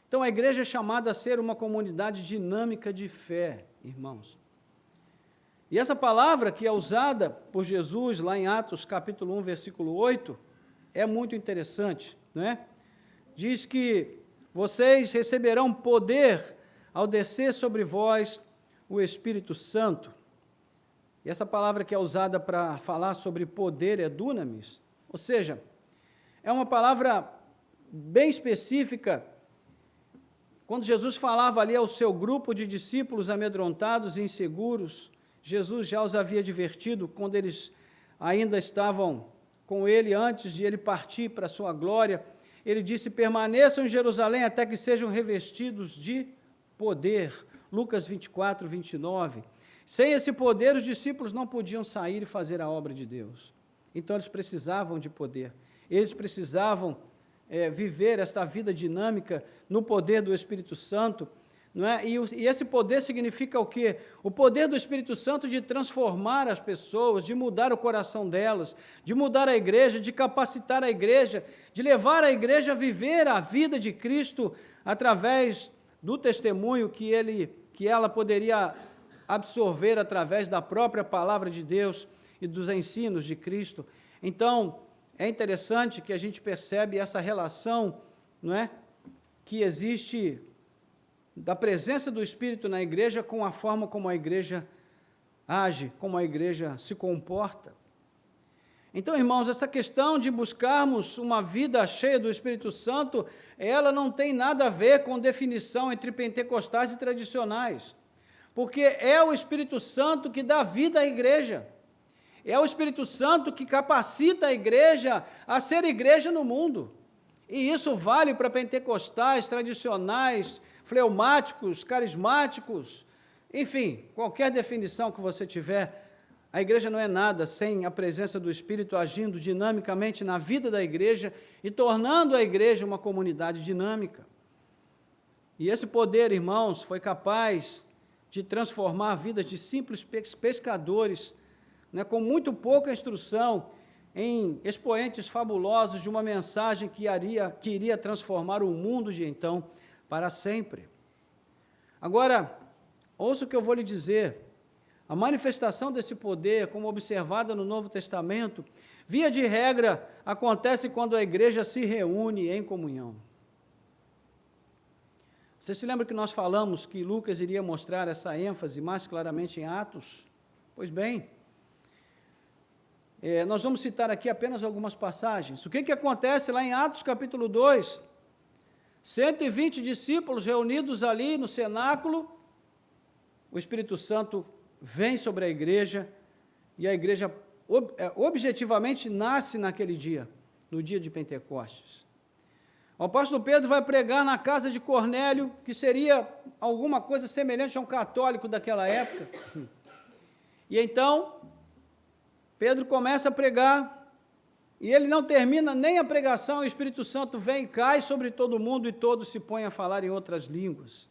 Então, a igreja é chamada a ser uma comunidade dinâmica de fé, irmãos. E essa palavra que é usada por Jesus, lá em Atos, capítulo 1, versículo 8, é muito interessante, não é? Diz que vocês receberão poder ao descer sobre vós o Espírito Santo. E essa palavra que é usada para falar sobre poder é dunamis, ou seja, é uma palavra bem específica. Quando Jesus falava ali ao seu grupo de discípulos amedrontados e inseguros, Jesus já os havia advertido quando eles ainda estavam com ele, antes de ele partir para a sua glória. Ele disse, permaneçam em Jerusalém até que sejam revestidos de poder. Lucas 24, 29. Sem esse poder, os discípulos não podiam sair e fazer a obra de Deus. Então, eles precisavam de poder. Eles precisavam viver esta vida dinâmica no poder do Espírito Santo, não é? E esse poder significa o quê? O poder do Espírito Santo de transformar as pessoas, de mudar o coração delas, de mudar a igreja, de capacitar a igreja, de levar a igreja a viver a vida de Cristo através do testemunho que ela poderia absorver através da própria palavra de Deus e dos ensinos de Cristo. Então, é interessante que a gente percebe essa relação, não é, que existe da presença do Espírito na igreja com a forma como a igreja age, como a igreja se comporta. Então, irmãos, essa questão de buscarmos uma vida cheia do Espírito Santo, ela não tem nada a ver com definição entre pentecostais e tradicionais, porque é o Espírito Santo que dá vida à igreja, é o Espírito Santo que capacita a igreja a ser igreja no mundo, e isso vale para pentecostais, tradicionais, fleumáticos, carismáticos, enfim, qualquer definição que você tiver. A igreja não é nada sem a presença do Espírito agindo dinamicamente na vida da igreja e tornando a igreja uma comunidade dinâmica. E esse poder, irmãos, foi capaz de transformar a vida de simples pescadores, né, com muito pouca instrução, em expoentes fabulosos de uma mensagem que iria transformar o mundo de então para sempre. Agora, ouça o que eu vou lhe dizer. A manifestação desse poder, como observada no Novo Testamento, via de regra, acontece quando a igreja se reúne em comunhão. Você se lembra que nós falamos que Lucas iria mostrar essa ênfase mais claramente em Atos? Pois bem, nós vamos citar aqui apenas algumas passagens. O que acontece lá em Atos capítulo 2? 120 discípulos reunidos ali no cenáculo, o Espírito Santo vem sobre a igreja, e a igreja objetivamente nasce naquele dia, no dia de Pentecostes. O apóstolo Pedro vai pregar na casa de Cornélio, que seria alguma coisa semelhante a um católico daquela época. E então, Pedro começa a pregar, e ele não termina nem a pregação, o Espírito Santo vem e cai sobre todo mundo, e todos se põem a falar em outras línguas.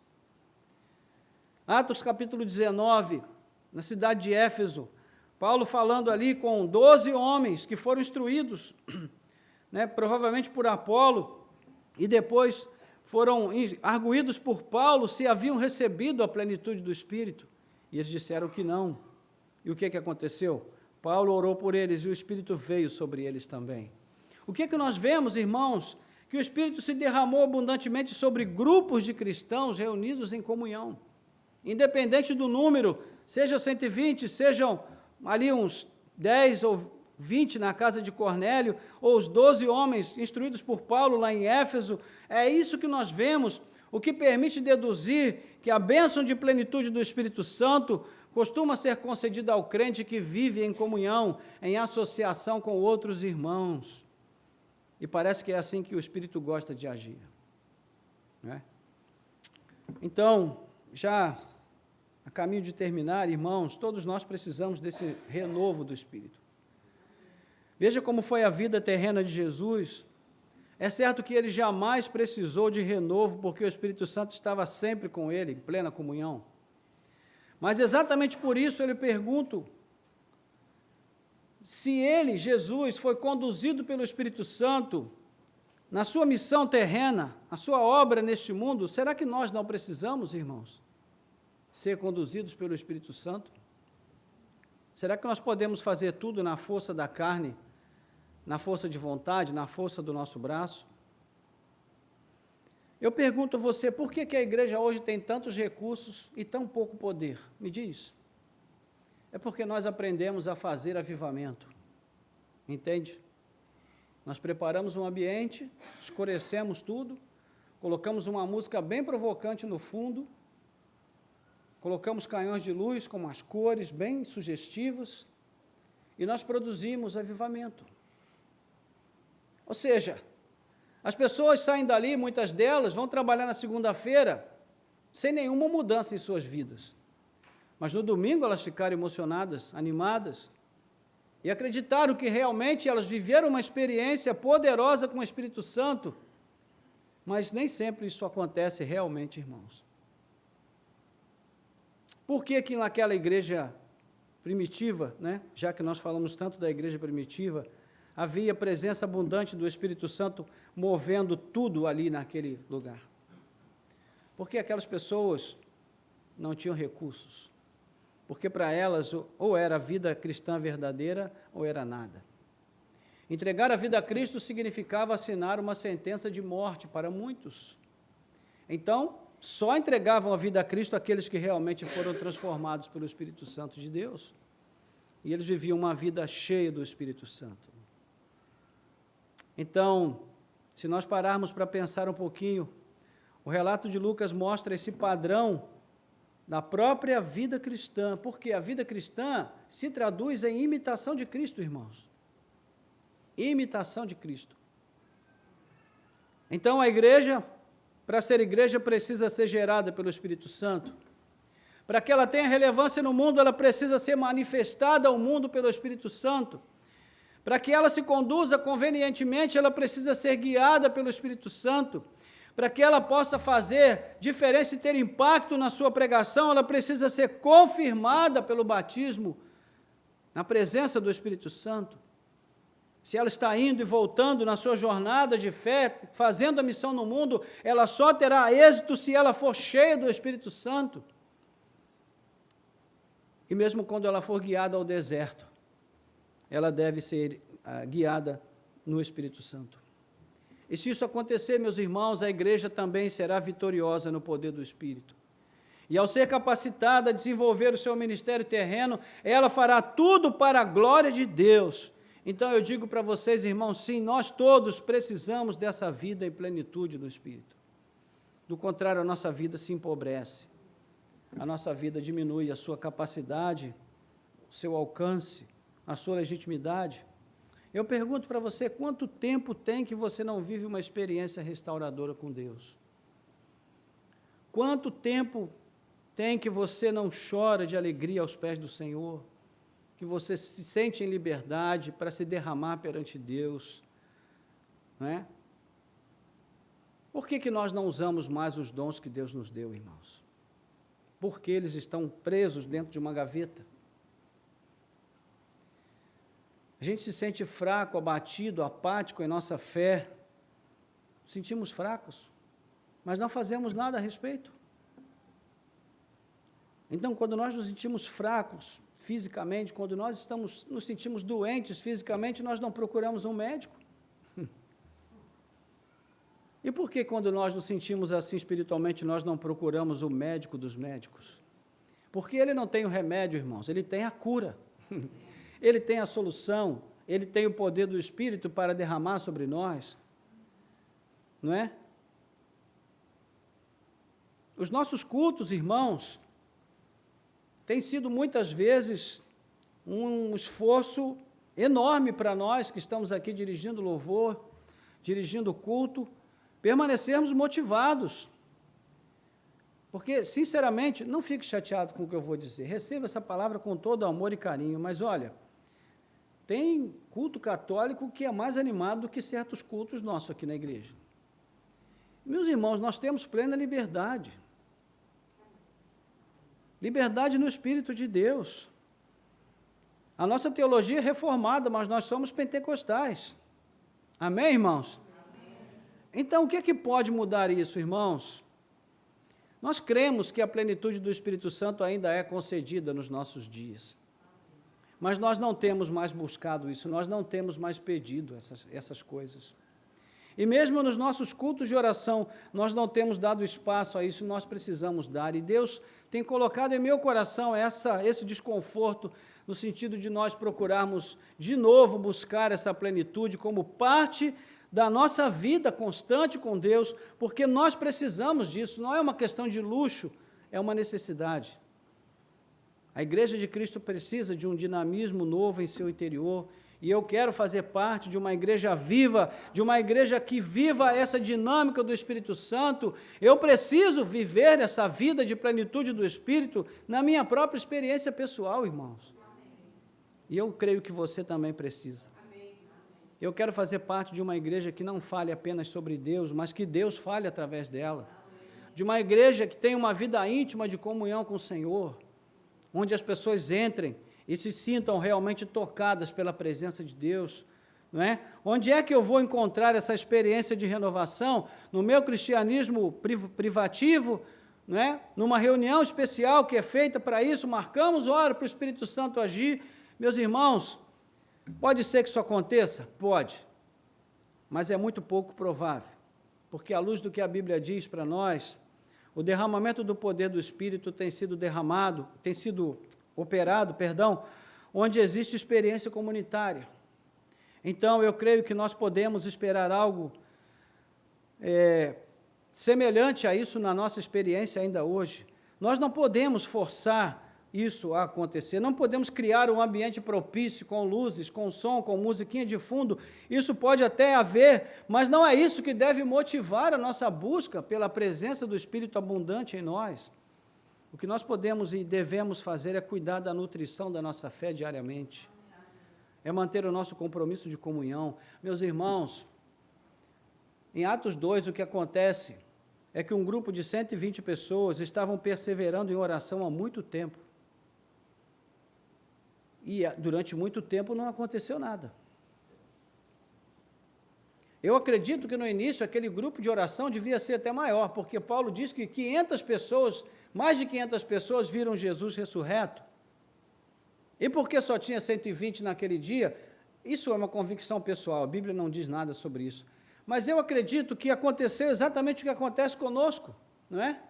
Atos capítulo 19, na cidade de Éfeso, Paulo falando ali com 12 homens que foram instruídos, né, provavelmente por Apolo, e depois foram arguídos por Paulo se haviam recebido a plenitude do Espírito, e eles disseram que não. E o que aconteceu? Paulo orou por eles e o Espírito veio sobre eles também. O que nós vemos, irmãos? Que o Espírito se derramou abundantemente sobre grupos de cristãos reunidos em comunhão. Independente do número, seja 120, sejam ali uns 10 ou 20 na casa de Cornélio, ou os 12 homens instruídos por Paulo lá em Éfeso, é isso que nós vemos, o que permite deduzir que a bênção de plenitude do Espírito Santo costuma ser concedida ao crente que vive em comunhão, em associação com outros irmãos. E parece que é assim que o Espírito gosta de agir. Né? Então, já a caminho de terminar, irmãos, todos nós precisamos desse renovo do Espírito. Veja como foi a vida terrena de Jesus. É certo que ele jamais precisou de renovo, porque o Espírito Santo estava sempre com ele, em plena comunhão. Mas exatamente por isso eu lhe pergunto, se ele, Jesus, foi conduzido pelo Espírito Santo na sua missão terrena, a sua obra neste mundo, será que nós não precisamos, irmãos, ser conduzidos pelo Espírito Santo? Será que nós podemos fazer tudo na força da carne, na força de vontade, na força do nosso braço? Eu pergunto a você, por que a igreja hoje tem tantos recursos e tão pouco poder? Me diz. É porque nós aprendemos a fazer avivamento, entende? Nós preparamos um ambiente, escurecemos tudo, colocamos uma música bem provocante no fundo, colocamos canhões de luz com umas cores bem sugestivas, e nós produzimos avivamento. Ou seja, as pessoas saem dali, muitas delas vão trabalhar na segunda-feira, sem nenhuma mudança em suas vidas. Mas no domingo elas ficaram emocionadas, animadas, e acreditaram que realmente elas viveram uma experiência poderosa com o Espírito Santo, Mas nem sempre isso acontece realmente, irmãos. Por que que naquela igreja primitiva, né, já que nós falamos tanto da igreja primitiva, havia presença abundante do Espírito Santo movendo tudo ali naquele lugar? Porque aquelas pessoas não tinham recursos. Porque para elas ou era a vida cristã verdadeira ou era nada. Entregar a vida a Cristo significava assinar uma sentença de morte para muitos. Então, só entregavam a vida a Cristo aqueles que realmente foram transformados pelo Espírito Santo de Deus. E eles viviam uma vida cheia do Espírito Santo. Então, se nós pararmos para pensar um pouquinho, o relato de Lucas mostra esse padrão da própria vida cristã, porque a vida cristã se traduz em imitação de Cristo, irmãos. Imitação de Cristo. Então, a igreja, para ser igreja, precisa ser gerada pelo Espírito Santo. Para que ela tenha relevância no mundo, ela precisa ser manifestada ao mundo pelo Espírito Santo. Para que ela se conduza convenientemente, ela precisa ser guiada pelo Espírito Santo. Para que ela possa fazer diferença e ter impacto na sua pregação, ela precisa ser confirmada pelo batismo, na presença do Espírito Santo. Se ela está indo e voltando na sua jornada de fé, fazendo a missão no mundo, ela só terá êxito se ela for cheia do Espírito Santo. E mesmo quando ela for guiada ao deserto, ela deve ser guiada no Espírito Santo. E se isso acontecer, meus irmãos, a igreja também será vitoriosa no poder do Espírito. E ao ser capacitada a desenvolver o seu ministério terreno, ela fará tudo para a glória de Deus. Então eu digo para vocês, irmãos, sim, nós todos precisamos dessa vida em plenitude do Espírito. Do contrário, a nossa vida se empobrece. A nossa vida diminui a sua capacidade, o seu alcance, a sua legitimidade. Eu pergunto para você, quanto tempo tem que você não vive uma experiência restauradora com Deus? Quanto tempo tem que você não chora de alegria aos pés do Senhor? Que você se sente em liberdade para se derramar perante Deus? Não é? Por que nós não usamos mais os dons que Deus nos deu, irmãos? Porque eles estão presos dentro de uma gaveta. A gente se sente fraco, abatido, apático em nossa fé. Sentimos fracos, mas não fazemos nada a respeito. Então, quando nós nos sentimos fracos fisicamente, quando nós nos sentimos doentes fisicamente, nós não procuramos um médico. E por que, quando nós nos sentimos assim espiritualmente, nós não procuramos o médico dos médicos? Porque ele não tem o remédio, irmãos, ele tem a cura. Ele tem a solução, ele tem o poder do Espírito para derramar sobre nós, não é? Os nossos cultos, irmãos, têm sido muitas vezes um esforço enorme para nós que estamos aqui dirigindo louvor, dirigindo o culto, permanecermos motivados. Porque, sinceramente, não fique chateado com o que eu vou dizer, receba essa palavra com todo amor e carinho, mas olha, tem culto católico que é mais animado do que certos cultos nossos aqui na igreja. Meus irmãos, nós temos plena liberdade. Liberdade no Espírito de Deus. A nossa teologia é reformada, mas nós somos pentecostais. Amém, irmãos? Amém. Então, o que é que pode mudar isso, irmãos? Nós cremos que a plenitude do Espírito Santo ainda é concedida nos nossos dias. Mas nós não temos mais buscado isso, nós não temos mais pedido essas coisas. E mesmo nos nossos cultos de oração, nós não temos dado espaço a isso, nós precisamos dar. E Deus tem colocado em meu coração esse desconforto, no sentido de nós procurarmos de novo buscar essa plenitude como parte da nossa vida constante com Deus, porque nós precisamos disso, não é uma questão de luxo, é uma necessidade. A Igreja de Cristo precisa de um dinamismo novo em seu interior, e eu quero fazer parte de uma igreja viva, de uma igreja que viva essa dinâmica do Espírito Santo. Eu preciso viver essa vida de plenitude do Espírito na minha própria experiência pessoal, irmãos. E eu creio que você também precisa. Eu quero fazer parte de uma igreja que não fale apenas sobre Deus, mas que Deus fale através dela. De uma igreja que tenha uma vida íntima de comunhão com o Senhor, onde as pessoas entrem e se sintam realmente tocadas pela presença de Deus, não é? Onde é que eu vou encontrar essa experiência de renovação? No meu cristianismo privativo, não é? Numa reunião especial que é feita para isso, marcamos hora para o Espírito Santo agir. Meus irmãos, pode ser que isso aconteça? Pode, mas é muito pouco provável, porque à luz do que a Bíblia diz para nós, o derramamento do poder do Espírito tem sido operado, onde existe experiência comunitária. Então, eu creio que nós podemos esperar algo semelhante a isso na nossa experiência ainda hoje. Nós não podemos forçar isso a acontecer, não podemos criar um ambiente propício com luzes, com som, com musiquinha de fundo. Isso pode até haver, mas não é isso que deve motivar a nossa busca pela presença do Espírito abundante em nós. O que nós podemos e devemos fazer é cuidar da nutrição da nossa fé diariamente, é manter o nosso compromisso de comunhão. Meus irmãos, em Atos 2, o que acontece é que um grupo de 120 pessoas estavam perseverando em oração há muito tempo. E durante muito tempo não aconteceu nada. Eu acredito que no início aquele grupo de oração devia ser até maior, porque Paulo diz que 500 pessoas, mais de 500 pessoas viram Jesus ressurreto. E porque só tinha 120 naquele dia, isso é uma convicção pessoal, a Bíblia não diz nada sobre isso. Mas eu acredito que aconteceu exatamente o que acontece conosco, não é?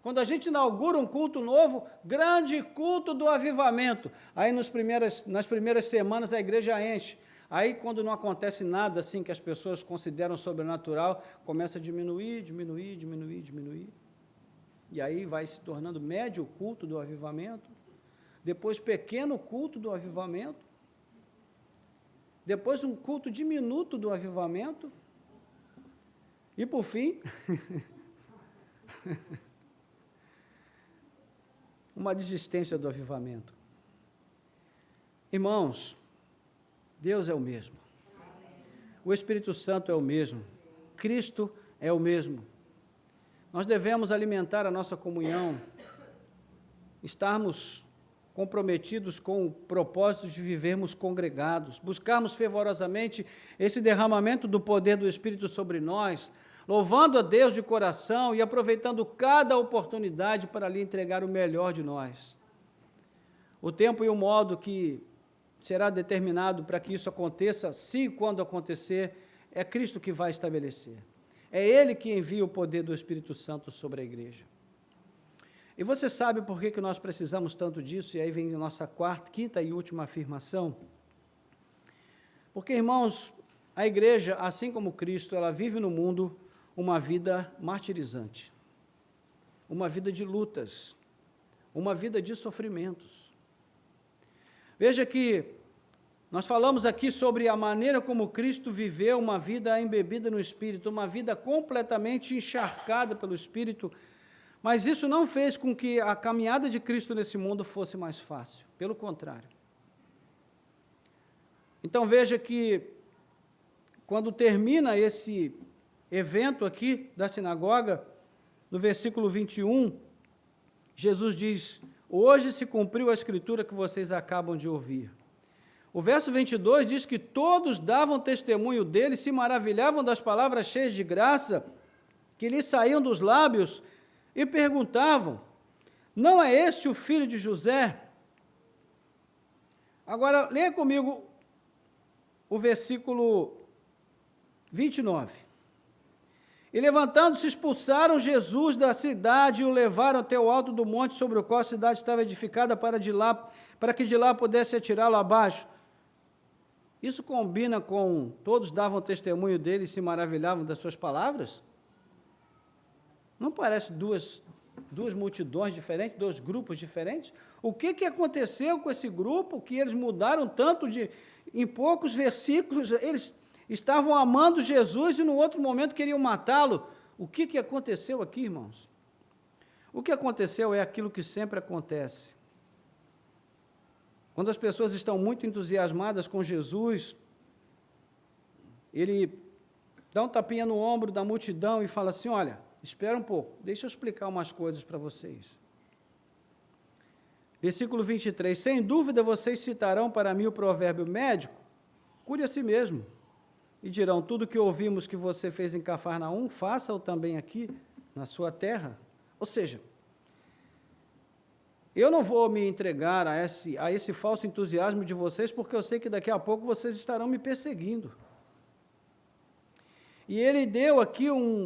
Quando a gente inaugura um culto novo, grande culto do avivamento, aí nas primeiras semanas a igreja enche. Aí, quando não acontece nada assim que as pessoas consideram sobrenatural, começa a diminuir. E aí vai se tornando médio o culto do avivamento, depois pequeno culto do avivamento, depois um culto diminuto do avivamento, e por fim, uma desistência do avivamento. Irmãos, Deus é o mesmo, o Espírito Santo é o mesmo, Cristo é o mesmo. Nós devemos alimentar a nossa comunhão, estarmos comprometidos com o propósito de vivermos congregados, buscarmos fervorosamente esse derramamento do poder do Espírito sobre nós, louvando a Deus de coração e aproveitando cada oportunidade para lhe entregar o melhor de nós. O tempo e o modo que será determinado para que isso aconteça, se e quando acontecer, é Cristo que vai estabelecer. É Ele que envia o poder do Espírito Santo sobre a igreja. E você sabe por que nós precisamos tanto disso? E aí vem a nossa quinta e última afirmação. Porque, irmãos, a igreja, assim como Cristo, ela vive no mundo uma vida martirizante, uma vida de lutas, uma vida de sofrimentos. Veja que nós falamos aqui sobre a maneira como Cristo viveu uma vida embebida no Espírito, uma vida completamente encharcada pelo Espírito, mas isso não fez com que a caminhada de Cristo nesse mundo fosse mais fácil, pelo contrário. Então veja que, quando termina esse evento aqui da sinagoga, no versículo 21, Jesus diz: hoje se cumpriu a escritura que vocês acabam de ouvir. O verso 22 diz que todos davam testemunho dele, se maravilhavam das palavras cheias de graça que lhes saíam dos lábios e perguntavam: não é este o filho de José? Agora, leia comigo o versículo 29. E levantando-se, expulsaram Jesus da cidade e o levaram até o alto do monte sobre o qual a cidade estava edificada para que de lá pudesse atirá-lo abaixo. Isso combina com todos davam testemunho dele e se maravilhavam das suas palavras? Não parece duas multidões diferentes, dois grupos diferentes? O que aconteceu com esse grupo que eles mudaram tanto em poucos versículos? Eles estavam amando Jesus e no outro momento queriam matá-lo. O que aconteceu aqui, irmãos? O que aconteceu é aquilo que sempre acontece. Quando as pessoas estão muito entusiasmadas com Jesus, ele dá um tapinha no ombro da multidão e fala assim, olha, espera um pouco, deixa eu explicar umas coisas para vocês. Versículo 23, sem dúvida vocês citarão para mim o provérbio médico, cure a si mesmo, e dirão, tudo que ouvimos que você fez em Cafarnaum, faça-o também aqui, na sua terra. Ou seja, eu não vou me entregar a esse falso entusiasmo de vocês, porque eu sei que daqui a pouco vocês estarão me perseguindo. E ele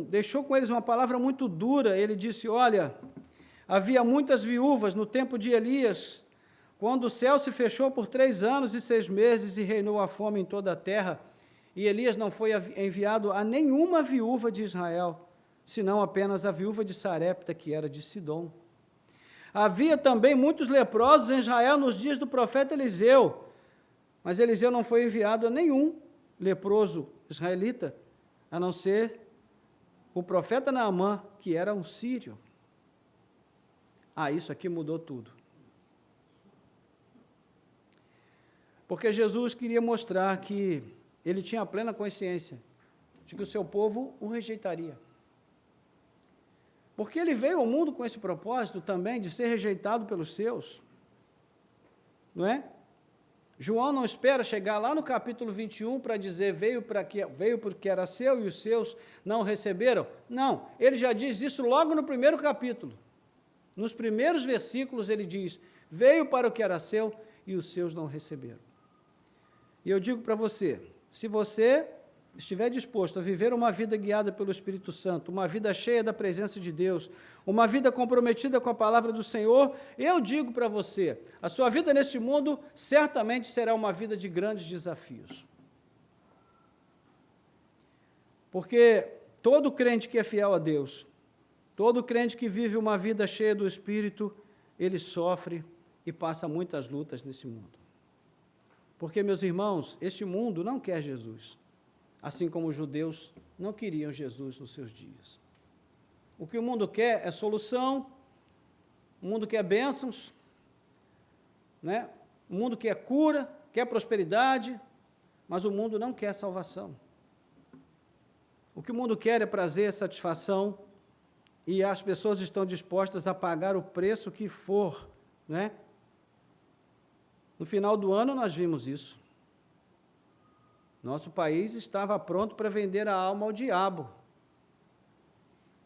deixou com eles uma palavra muito dura, ele disse, olha, havia muitas viúvas no tempo de Elias, quando o céu se fechou por 3 anos e 6 meses e reinou a fome em toda a terra, e Elias não foi enviado a nenhuma viúva de Israel, senão apenas a viúva de Sarepta, que era de Sidom. Havia também muitos leprosos em Israel nos dias do profeta Eliseu, mas Eliseu não foi enviado a nenhum leproso israelita, a não ser o profeta Naamã, que era um sírio. Isso aqui mudou tudo. Porque Jesus queria mostrar que ele tinha plena consciência de que o seu povo o rejeitaria. Porque ele veio ao mundo com esse propósito também de ser rejeitado pelos seus. Não é? João não espera chegar lá no capítulo 21 para dizer veio porque era seu e os seus não receberam. Não, ele já diz isso logo no primeiro capítulo. Nos primeiros versículos ele diz, veio para o que era seu e os seus não receberam. E eu digo para você, se você estiver disposto a viver uma vida guiada pelo Espírito Santo, uma vida cheia da presença de Deus, uma vida comprometida com a palavra do Senhor, eu digo para você, a sua vida neste mundo certamente será uma vida de grandes desafios. Porque todo crente que é fiel a Deus, todo crente que vive uma vida cheia do Espírito, ele sofre e passa muitas lutas nesse mundo. Porque, meus irmãos, este mundo não quer Jesus, assim como os judeus não queriam Jesus nos seus dias. O que o mundo quer é solução, o mundo quer bênçãos, né? O mundo quer cura, quer prosperidade, mas o mundo não quer salvação. O que o mundo quer é prazer, satisfação, e as pessoas estão dispostas a pagar o preço que for, né? No final do ano nós vimos isso. Nosso país estava pronto para vender a alma ao diabo,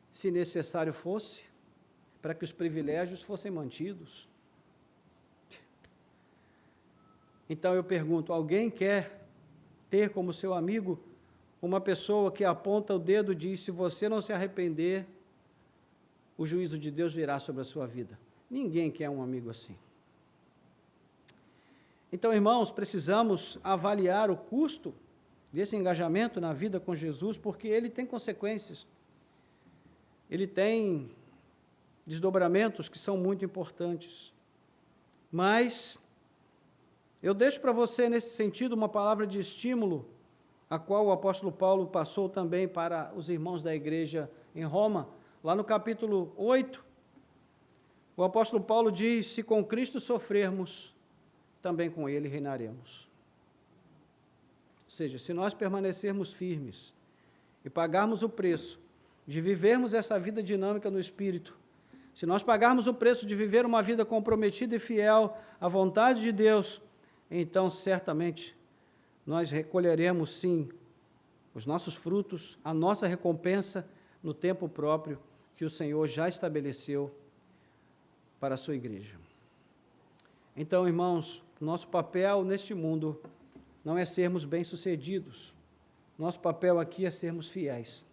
se necessário fosse, para que os privilégios fossem mantidos. Então eu pergunto, alguém quer ter como seu amigo uma pessoa que aponta o dedo e diz, se você não se arrepender, o juízo de Deus virá sobre a sua vida? Ninguém quer um amigo assim. Então, irmãos, precisamos avaliar o custo desse engajamento na vida com Jesus, porque ele tem consequências, ele tem desdobramentos que são muito importantes. Mas eu deixo para você, nesse sentido, uma palavra de estímulo, a qual o apóstolo Paulo passou também para os irmãos da igreja em Roma. Lá no capítulo 8, o apóstolo Paulo diz, se com Cristo sofrermos, também com ele reinaremos. Ou seja, se nós permanecermos firmes e pagarmos o preço de vivermos essa vida dinâmica no Espírito, se nós pagarmos o preço de viver uma vida comprometida e fiel à vontade de Deus, então certamente nós recolheremos sim os nossos frutos, a nossa recompensa no tempo próprio que o Senhor já estabeleceu para a sua igreja. Então, irmãos, nosso papel neste mundo não é sermos bem-sucedidos. Nosso papel aqui é sermos fiéis.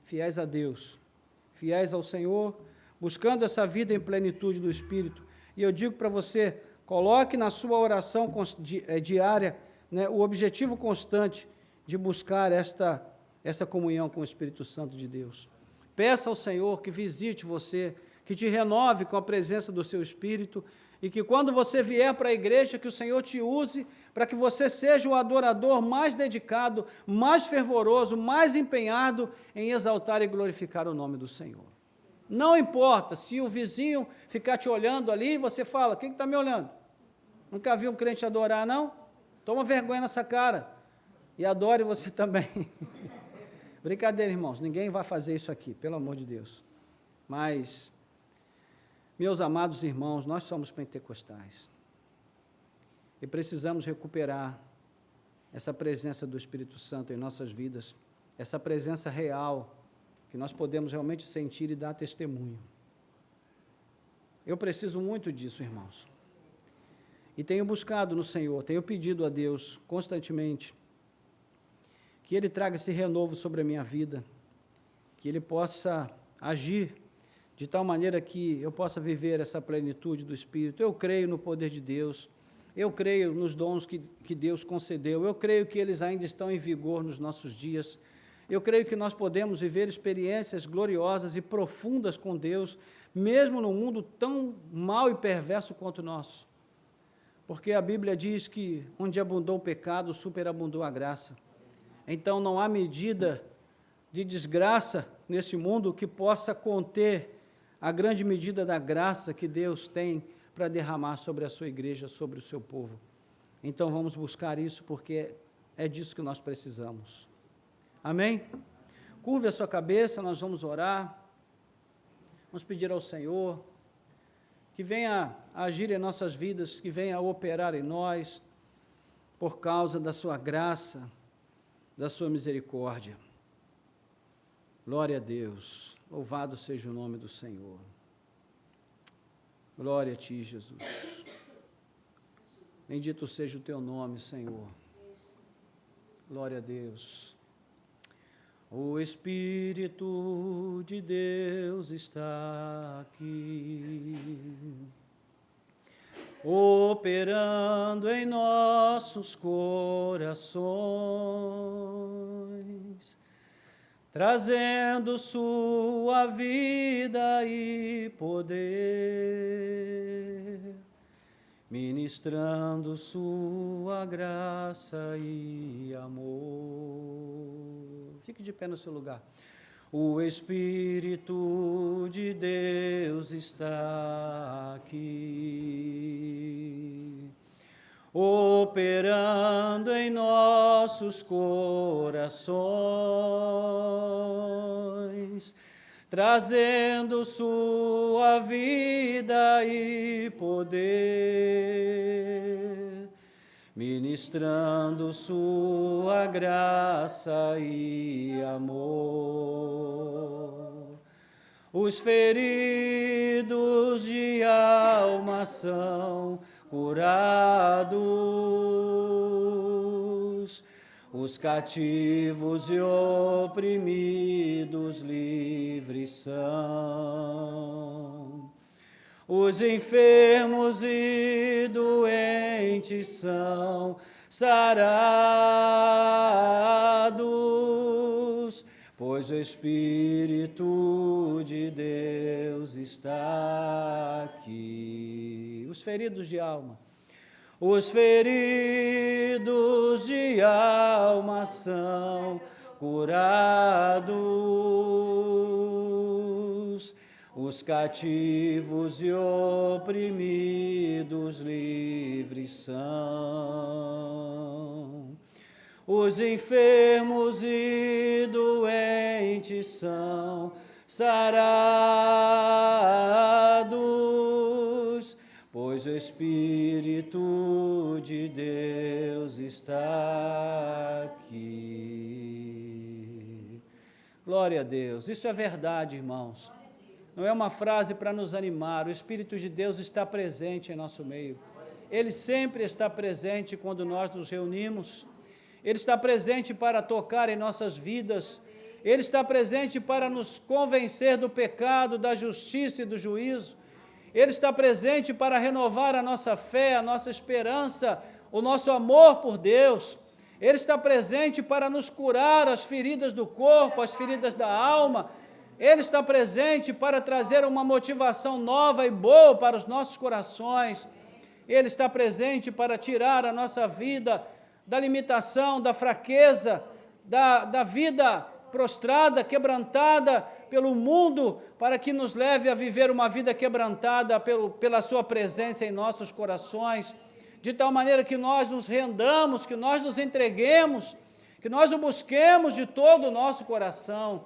Fiéis a Deus, fiéis ao Senhor, buscando essa vida em plenitude do Espírito. E eu digo para você, coloque na sua oração diária, né, o objetivo constante de buscar essa comunhão com o Espírito Santo de Deus. Peça ao Senhor que visite você, que te renove com a presença do seu Espírito, e que quando você vier para a igreja, que o Senhor te use para que você seja o adorador mais dedicado, mais fervoroso, mais empenhado em exaltar e glorificar o nome do Senhor. Não importa se o vizinho ficar te olhando ali, você fala, quem está me olhando? Nunca vi um crente adorar, não? Toma vergonha nessa cara. E adore você também. Brincadeira, irmãos, ninguém vai fazer isso aqui, pelo amor de Deus. Mas, meus amados irmãos, nós somos pentecostais. E precisamos recuperar essa presença do Espírito Santo em nossas vidas, essa presença real, que nós podemos realmente sentir e dar testemunho. Eu preciso muito disso, irmãos. E tenho buscado no Senhor, tenho pedido a Deus constantemente que Ele traga esse renovo sobre a minha vida, que Ele possa agir de tal maneira que eu possa viver essa plenitude do Espírito. Eu creio no poder de Deus, eu creio nos dons que Deus concedeu, eu creio que eles ainda estão em vigor nos nossos dias, eu creio que nós podemos viver experiências gloriosas e profundas com Deus, mesmo num mundo tão mau e perverso quanto o nosso. Porque a Bíblia diz que onde abundou o pecado, superabundou a graça. Então não há medida de desgraça nesse mundo que possa conter a grande medida da graça que Deus tem para derramar sobre a sua igreja, sobre o seu povo. Então vamos buscar isso, porque é disso que nós precisamos. Amém? Curve a sua cabeça, nós vamos orar, vamos pedir ao Senhor que venha agir em nossas vidas, que venha operar em nós, por causa da sua graça, da sua misericórdia. Glória a Deus, louvado seja o nome do Senhor. Glória a Ti, Jesus. Bendito seja o Teu nome, Senhor. Glória a Deus. O Espírito de Deus está aqui, operando em nossos corações, trazendo sua vida e poder, ministrando sua graça e amor. Fique de pé no seu lugar. O Espírito de Deus está aqui, operando em nossos corações, trazendo sua vida e poder, ministrando sua graça e amor. Os feridos de alma são curados, os cativos e oprimidos livres são, os enfermos e doentes são sarados, pois o Espírito de Deus está aqui. Os feridos de alma. Os feridos de alma são curados, os cativos e oprimidos livres são, os enfermos e doentes são sarados, pois o Espírito de Deus está aqui. Glória a Deus. Isso é verdade, irmãos. Não é uma frase para nos animar. O Espírito de Deus está presente em nosso meio. Ele sempre está presente quando nós nos reunimos. Ele está presente para tocar em nossas vidas. Ele está presente para nos convencer do pecado, da justiça e do juízo. Ele está presente para renovar a nossa fé, a nossa esperança, o nosso amor por Deus. Ele está presente para nos curar as feridas do corpo, as feridas da alma. Ele está presente para trazer uma motivação nova e boa para os nossos corações. Ele está presente para tirar a nossa vida da limitação, da fraqueza, da vida prostrada, quebrantada pelo mundo, para que nos leve a viver uma vida quebrantada pela sua presença em nossos corações, de tal maneira que nós nos rendamos, que nós nos entreguemos, que nós o busquemos de todo o nosso coração.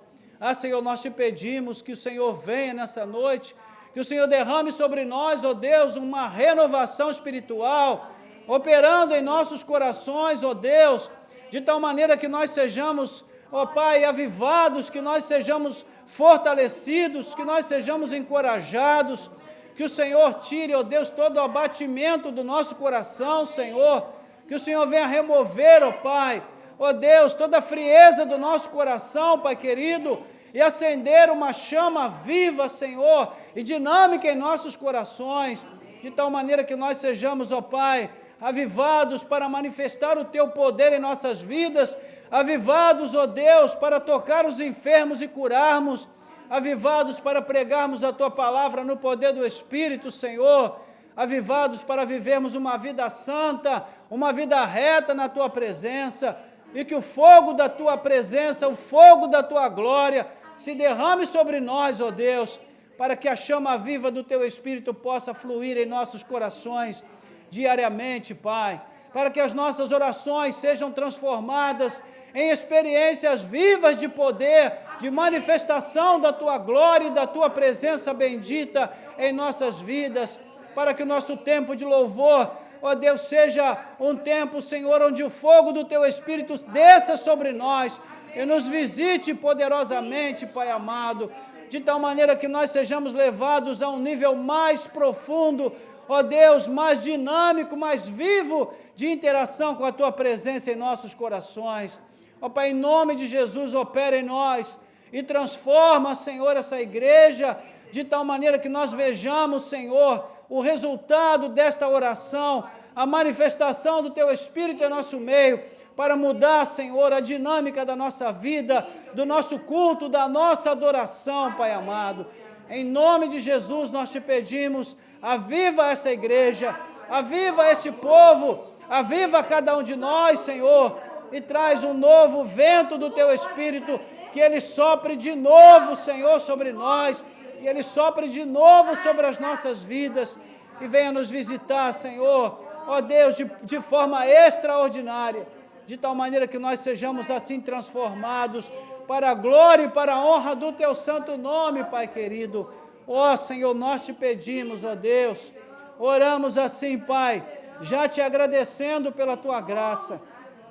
Senhor, nós te pedimos que o Senhor venha nessa noite, que o Senhor derrame sobre nós, ó Deus, uma renovação espiritual, operando em nossos corações, ó Deus, de tal maneira que nós sejamos, ó Pai, avivados, que nós sejamos fortalecidos, que nós sejamos encorajados, que o Senhor tire, ó Deus, todo o abatimento do nosso coração, Senhor, que o Senhor venha remover, ó Pai, ó Deus, toda a frieza do nosso coração, Pai querido, e acender uma chama viva, Senhor, e dinâmica em nossos corações, de tal maneira que nós sejamos, ó Pai, avivados para manifestar o Teu poder em nossas vidas, avivados, ó Deus, para tocar os enfermos e curarmos, avivados para pregarmos a Tua palavra no poder do Espírito, Senhor, avivados para vivermos uma vida santa, uma vida reta na Tua presença, e que o fogo da Tua presença, o fogo da Tua glória, se derrame sobre nós, ó Deus, para que a chama viva do Teu Espírito possa fluir em nossos corações diariamente, Pai, para que as nossas orações sejam transformadas em experiências vivas de poder, de manifestação da Tua glória e da Tua presença bendita em nossas vidas, para que o nosso tempo de louvor, ó Deus, seja um tempo, Senhor, onde o fogo do Teu Espírito desça sobre nós e nos visite poderosamente, Pai amado, de tal maneira que nós sejamos levados a um nível mais profundo, ó Deus, mais dinâmico, mais vivo, de interação com a Tua presença em nossos corações. Ó Pai, em nome de Jesus, opera em nós e transforma, Senhor, essa igreja, de tal maneira que nós vejamos, Senhor, o resultado desta oração, a manifestação do Teu Espírito em nosso meio, para mudar, Senhor, a dinâmica da nossa vida, do nosso culto, da nossa adoração, Pai amado. Em nome de Jesus nós te pedimos, aviva essa igreja, aviva este povo, aviva cada um de nós, Senhor, e traz um novo vento do Teu Espírito, que ele sopre de novo, Senhor, sobre nós, que ele sopre de novo sobre as nossas vidas, e venha nos visitar, Senhor, ó Deus, de forma extraordinária, de tal maneira que nós sejamos assim transformados para a glória e para a honra do Teu santo nome, Pai querido. Ó Senhor, nós te pedimos, ó Deus, oramos assim, Pai, já te agradecendo pela Tua graça,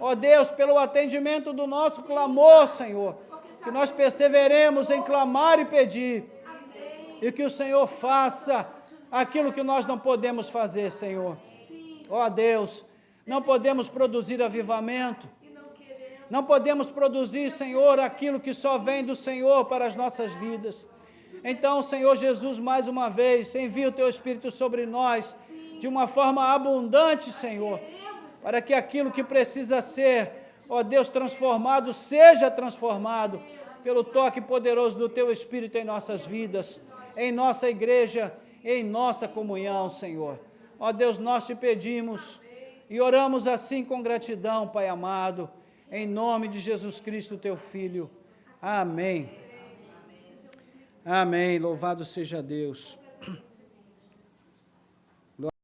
ó Deus, pelo atendimento do nosso clamor, Senhor, que nós perseveremos em clamar e pedir, e que o Senhor faça aquilo que nós não podemos fazer, Senhor. Ó Deus, não podemos produzir avivamento, não podemos produzir, Senhor, aquilo que só vem do Senhor para as nossas vidas. Então, Senhor Jesus, mais uma vez, envia o Teu Espírito sobre nós, de uma forma abundante, Senhor, para que aquilo que precisa ser, ó Deus, transformado, seja transformado, pelo toque poderoso do Teu Espírito em nossas vidas, em nossa igreja, em nossa comunhão, Senhor. Ó Deus, nós te pedimos e oramos assim com gratidão, Pai amado, em nome de Jesus Cristo, Teu Filho. Amém. Amém. Louvado seja Deus.